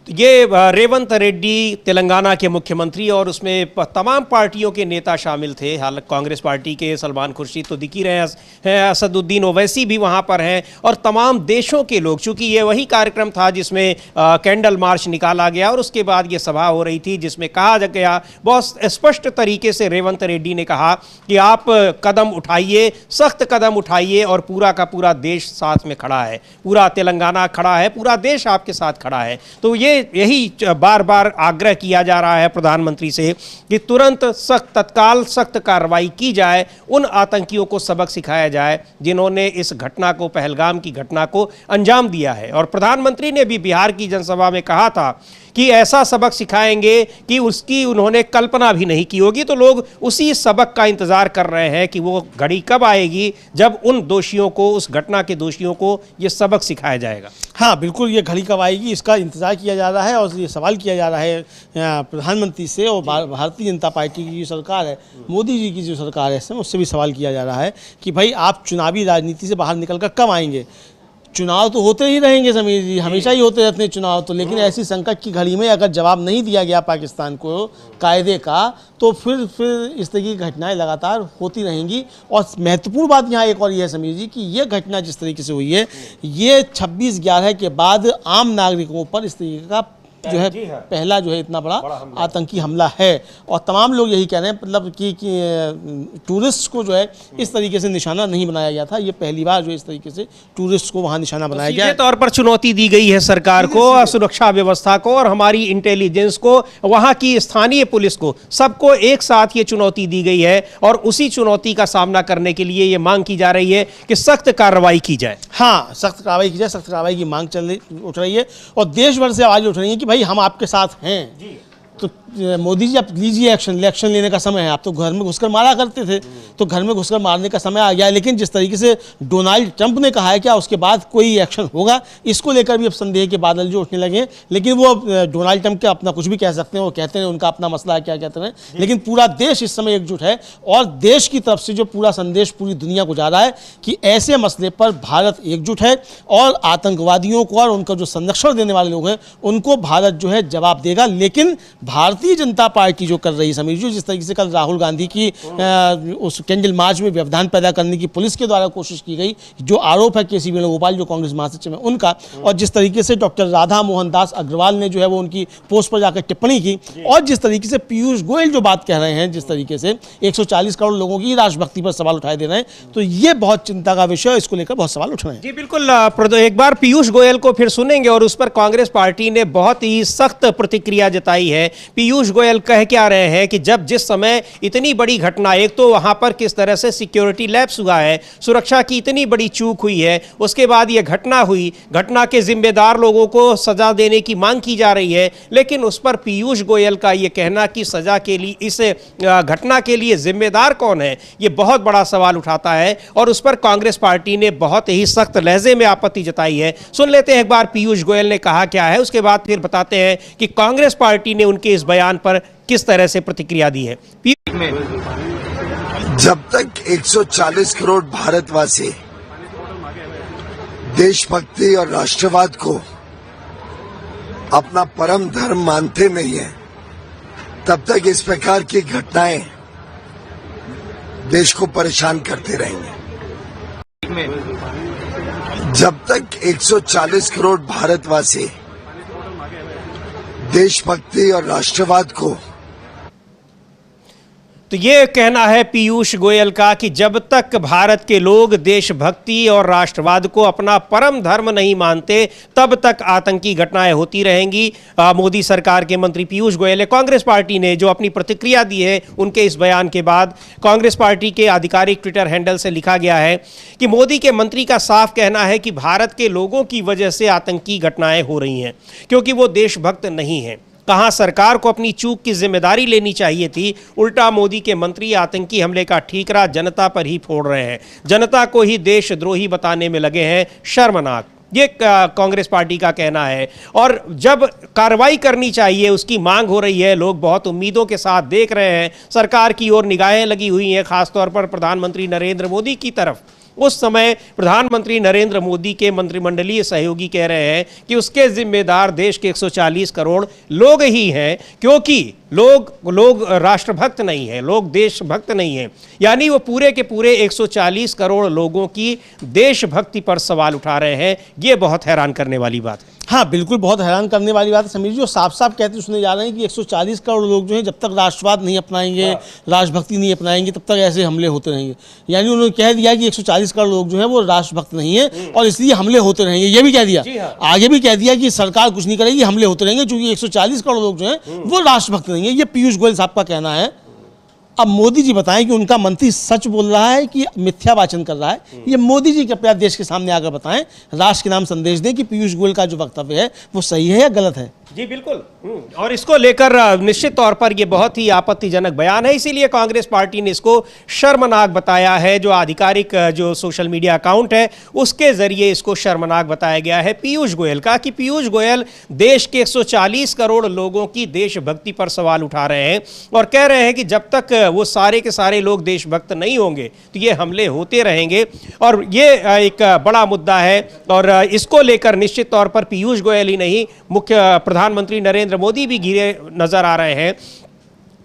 तो ये रेवंत रेड्डी तेलंगाना के मुख्यमंत्री, और उसमें तमाम पार्टियों के नेता शामिल थे। हालांकि कांग्रेस पार्टी के सलमान खुर्शीद तो दिख ही रहे हैं, असदुद्दीन ओवैसी भी वहाँ पर हैं, और तमाम देशों के लोग। चूँकि ये वही कार्यक्रम था जिसमें कैंडल मार्च निकाला गया और उसके बाद ये सभा हो रही थी, जिसमें कहा गया, बहुत स्पष्ट तरीके से रेवंत रेड्डी ने कहा कि आप कदम उठाइए, सख्त कदम उठाइए, और पूरा का पूरा देश साथ में खड़ा है, पूरा तेलंगाना खड़ा है, पूरा देश आपके साथ खड़ा है। तो ये यही बार बार आग्रह किया जा रहा है प्रधानमंत्री से कि तुरंत तत्काल सख्त कार्रवाई की जाए, उन आतंकियों को सबक सिखाया जाए जिन्होंने इस घटना को, पहलगाम की घटना को अंजाम दिया है। और प्रधानमंत्री ने भी बिहार की जनसभा में कहा था कि ऐसा सबक सिखाएंगे कि उसकी उन्होंने कल्पना भी नहीं की होगी। तो लोग उसी सबक का इंतजार कर रहे हैं कि वो घड़ी कब आएगी जब उन दोषियों को, उस घटना के दोषियों को ये सबक सिखाया जाएगा। हाँ बिल्कुल, ये घड़ी कब आएगी इसका इंतजार किया जा रहा है और ये सवाल किया जा रहा है प्रधानमंत्री से और भारतीय जनता पार्टी की जो सरकार है, मोदी जी की जो सरकार है, उससे भी सवाल किया जा रहा है कि भाई आप चुनावी राजनीति से बाहर निकल कर कब आएंगे। चुनाव तो होते ही रहेंगे समीर जी, हमेशा ही होते रहते हैं चुनाव तो, लेकिन ऐसी संकट की घड़ी में अगर जवाब नहीं दिया गया पाकिस्तान को कायदे का, तो फिर इस तरह की घटनाएं लगातार होती रहेंगी। और महत्वपूर्ण बात यहाँ एक और ये है समीर जी कि ये घटना जिस तरीके से हुई है, ये 26/11 के बाद आम नागरिकों पर इस तरीके का जो है पहला जो है इतना बड़ा आतंकी हमला है। और तमाम लोग यही कह रहे हैं मतलब कि टूरिस्ट को जो है इस तरीके से निशाना नहीं बनाया गया था। ये पहली बार जो इस तरीके से टूरिस्ट को वहाँ निशाना बनाया गया। सीधे तौर पर चुनौती दी गई है सरकार को, सुरक्षा व्यवस्था को और हमारी इंटेलिजेंस को, वहाँ की स्थानीय पुलिस को, सबको एक साथ ये चुनौती दी गई है। और उसी चुनौती का सामना करने के लिए ये मांग की जा रही है कि सख्त कार्रवाई की जाए। हाँ, सख्त कार्रवाई की जाए, सख्त कार्रवाई की मांग उठ रही है और देश भर से आवाज़ उठ रही है कि भाई हम आपके साथ हैं। तो मोदी जी आप लीजिए एक्शन लेने का समय है। आप तो घर में घुसकर मारा करते थे, तो घर में घुसकर मारने का समय आ गया। लेकिन जिस तरीके से डोनाल्ड ट्रंप ने कहा है क्या उसके बाद कोई एक्शन होगा, इसको लेकर भी अब संदेह के बादल जो उठने लगे हैं। लेकिन वो डोनाल्ड ट्रंप के अपना कुछ भी कह सकते हैं, वो कहते हैं उनका अपना मसला है, क्या कहते हैं। लेकिन पूरा देश इस समय एकजुट है और देश की तरफ से जो पूरा संदेश पूरी दुनिया को जा रहा है कि ऐसे मसले पर भारत एकजुट है और आतंकवादियों को और उनका जो संरक्षण देने वाले लोग हैं उनको भारत जो है जवाब देगा। लेकिन भारतीय जनता पार्टी जो कर रही है समीर जी, जिस तरीके से कल राहुल गांधी की उस कैंडल मार्च में व्यवधान पैदा करने की पुलिस के द्वारा कोशिश की गई, जो आरोप है के.सी. वेणुगोपाल जो कांग्रेस महासचिव है उनका, और जिस तरीके से डॉक्टर राधा मोहन दास अग्रवाल ने जो है वो उनकी पोस्ट पर जाकर टिप्पणी की, और जिस तरीके से पीयूष गोयल जो बात कह रहे हैं, जिस तरीके से 140 करोड़ लोगों की राष्ट्रभक्ति पर सवाल उठाए दे रहे हैं, तो ये बहुत चिंता का विषय है। इसको लेकर बहुत सवाल उठ रहे हैं। जी बिल्कुल, एक बार पीयूष गोयल को फिर सुनेंगे और उस पर कांग्रेस पार्टी ने बहुत ही सख्त प्रतिक्रिया जताई है। पीयूष गोयल कह क्या रहे हैं कि जब जिस समय इतनी बड़ी घटना, एक तो वहां पर किस तरह से सिक्योरिटी लैप्स हुआ है, सुरक्षा की इतनी बड़ी चूक हुई है, उसके बाद यह घटना हुई, घटना के जिम्मेदार लोगों को सजा देने की मांग की जा रही है। लेकिन उस पर पीयूष गोयल का यह कहना कि सजा के लिए, इस घटना के लिए जिम्मेदार कौन है, यह बहुत बड़ा सवाल उठाता है और उस पर कांग्रेस पार्टी ने बहुत ही सख्त लहजे में आपत्ति जताई है। सुन लेते हैं एक बार पीयूष गोयल ने कहा क्या है, उसके बाद फिर बताते हैं कि कांग्रेस पार्टी ने उनके इस बयान पर किस तरह से प्रतिक्रिया दी है। जब तक 140 करोड़ भारतवासी देशभक्ति और राष्ट्रवाद को अपना परम धर्म मानते नहीं है, तब तक इस प्रकार की घटनाएं देश को परेशान करते रहेंगे। जब तक 140 करोड़ भारतवासी देशभक्ति और राष्ट्रवाद को, तो ये कहना है पीयूष गोयल का कि जब तक भारत के लोग देशभक्ति और राष्ट्रवाद को अपना परम धर्म नहीं मानते, तब तक आतंकी घटनाएं होती रहेंगी। मोदी सरकार के मंत्री पीयूष गोयल ने, कांग्रेस पार्टी ने जो अपनी प्रतिक्रिया दी है उनके इस बयान के बाद, कांग्रेस पार्टी के आधिकारिक ट्विटर हैंडल से लिखा गया है कि मोदी के मंत्री का साफ कहना है कि भारत के लोगों की वजह से आतंकी घटनाएं हो रही हैं क्योंकि वो देशभक्त नहीं हैं। कहाँ सरकार को अपनी चूक की जिम्मेदारी लेनी चाहिए थी, उल्टा मोदी के मंत्री आतंकी हमले का ठीकरा जनता पर ही फोड़ रहे हैं, जनता को ही देशद्रोही बताने में लगे हैं। शर्मनाक, ये कांग्रेस पार्टी का कहना है। और जब कार्रवाई करनी चाहिए उसकी मांग हो रही है, लोग बहुत उम्मीदों के साथ देख रहे हैं, सरकार की ओर निगाहें लगी हुई हैं, खासतौर पर प्रधानमंत्री नरेंद्र मोदी की तरफ। उस समय प्रधानमंत्री नरेंद्र मोदी के मंत्रिमंडलीय सहयोगी कह रहे हैं कि उसके जिम्मेदार देश के 140 करोड़ लोग ही हैं, क्योंकि लोग राष्ट्रभक्त नहीं हैं, लोग देशभक्त नहीं हैं। यानी वो पूरे के पूरे 140 करोड़ लोगों की देशभक्ति पर सवाल उठा रहे हैं। ये बहुत हैरान करने वाली बात है। हाँ बिल्कुल, बहुत हैरान करने वाली बात है समीर जी। साफ साफ कहते सुने जा रहे हैं कि 140 करोड़ लोग जो हैं जब तक राष्ट्रवाद नहीं अपनाएंगे, राष्ट्रभक्ति नहीं अपनाएंगे, तब तक ऐसे हमले होते रहेंगे। यानी उन्होंने कह दिया कि 140 140 करोड़ लोग जो हैं वो राष्ट्रभक्त नहीं है और इसलिए हमले होते रहेंगे, ये भी कह दिया। आगे भी कह दिया कि सरकार कुछ नहीं करेगी, हमले होते रहेंगे, क्योंकि 140 करोड़ लोग जो हैं वो राष्ट्रभक्त नहीं है। ये पीयूष गोयल साहब का कहना है। अब मोदी जी बताएं कि उनका मंत्री सच बोल रहा है कि मिथ्या वाचन कर रहा है। ये मोदी जी कृपया देश के सामने आकर बताएं, राष्ट्र के नाम संदेश दें कि पीयूष गोयल का जो वक्तव्य है वो सही है या गलत है। जी बिल्कुल। और इसको लेकर निश्चित तौर पर यह बहुत ही आपत्तिजनक बयान है, इसीलिए कांग्रेस पार्टी ने इसको शर्मनाक बताया है। जो आधिकारिक जो सोशल मीडिया अकाउंट है उसके जरिए इसको शर्मनाक बताया गया है पीयूष गोयल का, कि पीयूष गोयल देश के 140 करोड़ लोगों की देशभक्ति पर सवाल उठा रहे हैं और कह रहे हैं कि जब तक वो सारे के सारे लोग देशभक्त नहीं होंगे तो ये हमले होते रहेंगे। और ये एक बड़ा मुद्दा है और इसको लेकर निश्चित तौर पर पीयूष गोयल ही नहीं, मुख्य प्रधानमंत्री नरेंद्र मोदी भी घिरे नजर आ रहे हैं।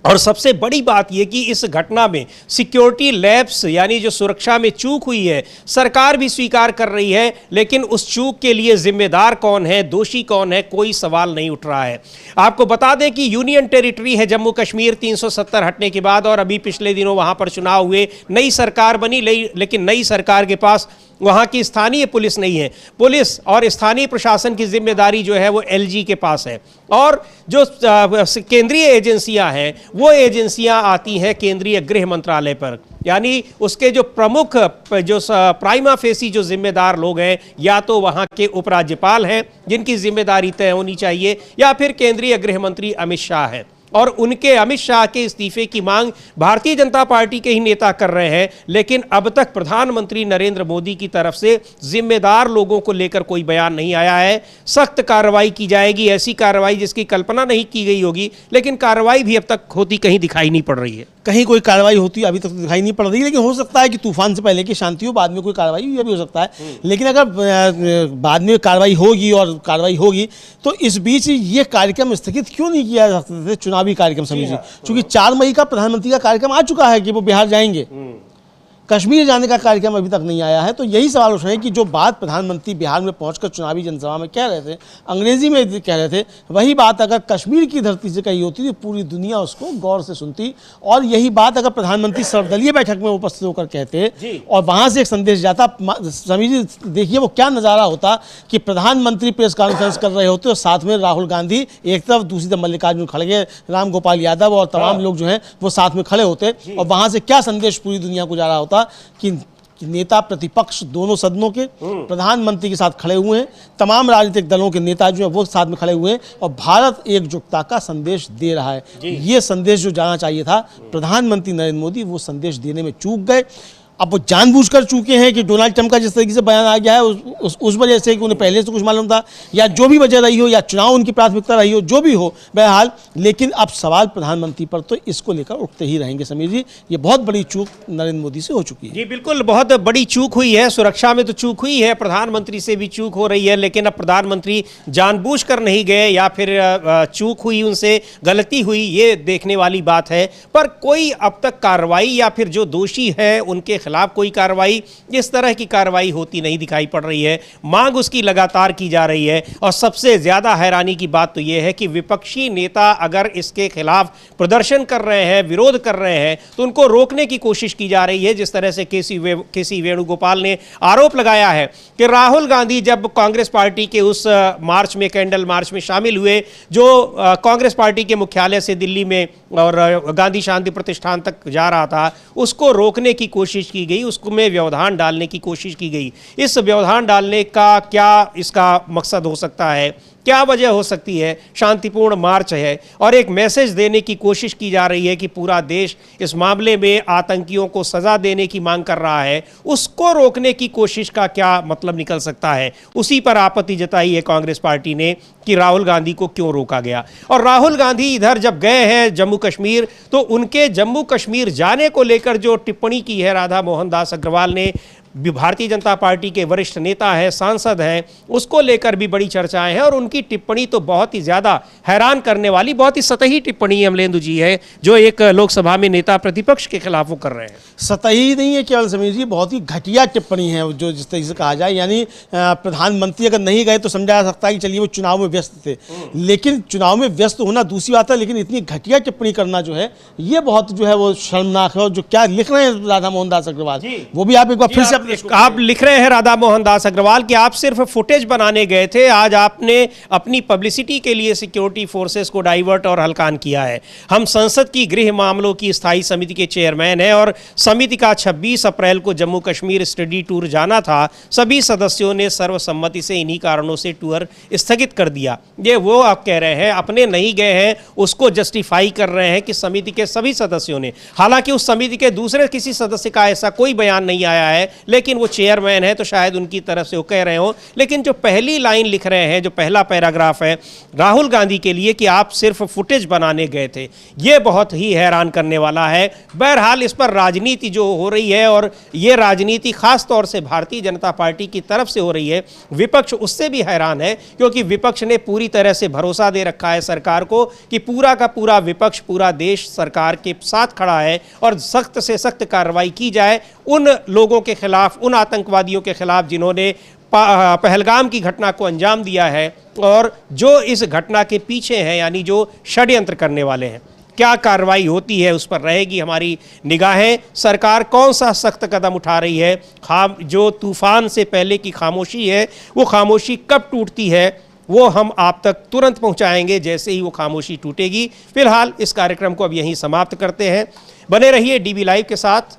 और सबसे बड़ी बात यह कि इस घटना में सिक्योरिटी लैप्स यानी जो सुरक्षा में चूक हुई है सरकार भी स्वीकार कर रही है, लेकिन उस चूक के लिए जिम्मेदार कौन है, दोषी कौन है, कोई सवाल नहीं उठ रहा है। आपको बता दें कि यूनियन टेरिटरी है जम्मू कश्मीर 370 हटने के बाद, और अभी पिछले दिनों वहां पर चुनाव हुए, नई सरकार बनी, लेकिन नई सरकार के पास वहां की स्थानीय पुलिस नहीं है। पुलिस और स्थानीय प्रशासन की जिम्मेदारी जो है वो एलजी के पास है, और जो केंद्रीय एजेंसियां हैं वो एजेंसियां आती हैं केंद्रीय गृह मंत्रालय पर, यानी उसके जो प्रमुख जो प्राइमा फेसी जो जिम्मेदार लोग हैं या तो वहां के उपराज्यपाल हैं जिनकी जिम्मेदारी तय होनी चाहिए, या फिर केंद्रीय गृह मंत्री अमित शाह हैं। और उनके अमित शाह के इस्तीफे की मांग भारतीय जनता पार्टी के ही नेता कर रहे हैं, लेकिन अब तक प्रधानमंत्री नरेंद्र मोदी की तरफ से जिम्मेदार लोगों को लेकर कोई बयान नहीं आया है। सख्त कार्रवाई की जाएगी, ऐसी कार्रवाई जिसकी कल्पना नहीं की गई होगी, लेकिन कार्रवाई भी अब तक होती कहीं दिखाई नहीं पड़ रही है। कहीं कोई कार्रवाई होती अभी तक तो दिखाई नहीं पड़ रही, लेकिन हो सकता है कि तूफान से पहले की शांति हो, बाद में कोई कार्रवाई ये भी हो सकता है। लेकिन अगर बाद में कार्रवाई होगी और कार्रवाई होगी तो इस बीच ये कार्यक्रम स्थगित क्यों नहीं किया जा सकते थे, चुनावी कार्यक्रम समझिए, क्योंकि 4 मई का प्रधानमंत्री का कार्यक्रम आ चुका है कि वो बिहार जाएंगे, कश्मीर जाने का कार्यक्रम अभी तक नहीं आया है। तो यही सवाल उठ रहे हैं कि जो बात प्रधानमंत्री बिहार में पहुंचकर चुनावी जनसभा में कह रहे थे, अंग्रेजी में कह रहे थे, वही बात अगर कश्मीर की धरती से कही होती तो पूरी दुनिया उसको गौर से सुनती। और यही बात अगर प्रधानमंत्री सर्वदलीय बैठक में उपस्थित होकर कहते और वहां से एक संदेश जाता, समीर जी देखिए वो क्या नज़ारा होता कि प्रधानमंत्री प्रेस कॉन्फ्रेंस कर रहे होते और साथ में राहुल गांधी एक तरफ, दूसरी तरफ मल्लिकार्जुन खड़गे, राम गोपाल यादव और तमाम लोग जो हैं वो साथ में खड़े होते, और वहां से क्या संदेश पूरी दुनिया को जा रहा होता कि नेता प्रतिपक्ष दोनों सदनों के प्रधानमंत्री के साथ खड़े हुए हैं, तमाम राजनीतिक दलों के नेता जो है वो साथ में खड़े हुए हैं और भारत एकजुटता का संदेश दे रहा है। ये संदेश जो जाना चाहिए था, प्रधानमंत्री नरेंद्र मोदी वो संदेश देने में चूक गए। अब वो जानबूझकर चूके हैं कि डोनाल्ड ट्रंप का जिस तरीके से बयान आ गया है उस वजह से कि उन्हें पहले से कुछ मालूम था, या जो भी वजह रही हो, या चुनाव उनकी प्राथमिकता रही हो, जो भी हो बहरहाल, लेकिन अब सवाल प्रधानमंत्री पर तो इसको लेकर उठते ही रहेंगे। समीर जी, ये बहुत बड़ी चूक नरेंद्र मोदी से हो चुकी है। जी बिल्कुल, बहुत बड़ी चूक हुई है, सुरक्षा में तो चूक हुई है, प्रधानमंत्री से भी चूक हो रही है, लेकिन अब प्रधानमंत्री जानबूझकर नहीं गए या फिर चूक हुई, उनसे गलती हुई, ये देखने वाली बात है। पर कोई अब तक कार्रवाई या फिर जो दोषी है उनके खिलाफ कोई कार्रवाई, इस तरह की कार्रवाई होती नहीं दिखाई पड़ रही है। मांग उसकी लगातार की जा रही है, और सबसे ज्यादा हैरानी की बात तो यह है कि विपक्षी नेता अगर इसके खिलाफ प्रदर्शन कर रहे हैं, विरोध कर रहे हैं, तो उनको रोकने की कोशिश की जा रही है। जिस तरह से केसी वेणुगोपाल ने आरोप लगाया है कि राहुल गांधी जब कांग्रेस पार्टी के उस मार्च में, कैंडल मार्च में शामिल हुए जो कांग्रेस पार्टी के मुख्यालय से दिल्ली में और गांधी शांति प्रतिष्ठान तक जा रहा था, उसको रोकने की कोशिश की गई, उसको में व्यवधान डालने की कोशिश की गई। इस व्यवधान डालने का क्या इसका मकसद हो सकता है, क्या वजह हो सकती है? शांतिपूर्ण मार्च है और एक मैसेज देने की कोशिश की जा रही है कि पूरा देश इस मामले में आतंकियों को सजा देने की मांग कर रहा है, उसको रोकने की कोशिश का क्या मतलब निकल सकता है? उसी पर आपत्ति जताई है कांग्रेस पार्टी ने कि राहुल गांधी को क्यों रोका गया। और राहुल गांधी इधर जब गए हैं जम्मू कश्मीर, तो उनके जम्मू कश्मीर जाने को लेकर जो टिप्पणी की है राधा मोहन दास अग्रवाल ने, भारतीय जनता पार्टी के वरिष्ठ नेता हैं, सांसद हैं, उसको लेकर भी बड़ी चर्चाएं हैं। और उनकी टिप्पणी तो बहुत ही ज़्यादा हैरान करने वाली, बहुत ही सतही टिप्पणी अमलेंदु जी है जो एक लोकसभा में नेता प्रतिपक्ष के खिलाफ वो कर रहे हैं। सतही नहीं है केवल समीर जी, बहुत ही घटिया टिप्पणी है जो जिस तरीके से कहा जाए, यानी प्रधानमंत्री अगर नहीं गए तो समझा जा सकता है कि चलिए वो चुनाव में व्यस्त थे, लेकिन चुनाव में व्यस्त होना दूसरी बात है, लेकिन इतनी घटिया टिप्पणी करना जो है ये बहुत जो है वो शर्मनाक है। और जो क्या लिख रहे हैं राधा मोहन दास अग्रवाल, वो भी आप एक बार फिर से मतलब आप लिख रहे हैं राधा मोहन दास अग्रवाल कि आप सिर्फ फुटेज बनाने गए थे, आज आपने अपनी पब्लिसिटी के लिए सिक्योरिटी फोर्सेस को डाइवर्ट और हल्कान किया है। हम संसद की गृह मामलों की स्थायी समिति के चेयरमैन हैं और समिति का 26 अप्रैल को जम्मू कश्मीर स्टडी टूर जाना था। सभी सदस्यों ने सर्वसम्मति से इन्हीं कारणों से टूर स्थगित कर दिया। ये वो आप कह रहे हैं, अपने नहीं गए हैं उसको जस्टिफाई कर रहे हैं कि समिति के सभी सदस्यों ने। हालांकि उस समिति के दूसरे किसी सदस्य का ऐसा कोई बयान नहीं आया है, लेकिन वो चेयरमैन है तो शायद उनकी तरफ से वो कह रहे हो। लेकिन जो पहली लाइन लिख रहे हैं, जो पहला पैराग्राफ है राहुल गांधी के लिए कि आप सिर्फ फुटेज बनाने गए थे, ये बहुत ही हैरान करने वाला है। बहरहाल इस पर राजनीति जो हो रही है, और ये राजनीति खास तौर से भारतीय जनता पार्टी की तरफ से हो रही है, विपक्ष उससे भी हैरान है, क्योंकि विपक्ष ने पूरी तरह से भरोसा दे रखा है सरकार को कि पूरा का पूरा विपक्ष, पूरा देश सरकार के साथ खड़ा है और सख्त से सख्त कार्रवाई की जाए उन लोगों के खिलाफ, उन आतंकवादियों के खिलाफ जिन्होंने पहलगाम की घटना को अंजाम दिया है और जो इस घटना के पीछे हैं, यानी जो षड्यंत्र करने वाले हैं। क्या कार्रवाई होती है उस पर रहेगी हमारी निगाहें। सरकार कौन सा सख्त कदम उठा रही है, जो तूफान से पहले की खामोशी है, वो खामोशी कब टूटती है, वो हम आप तक तुरंत पहुंचाएंगे जैसे ही वो खामोशी टूटेगी। फिलहाल इस कार्यक्रम को अब यहीं समाप्त करते हैं। बने रहिए डीबी लाइव के साथ।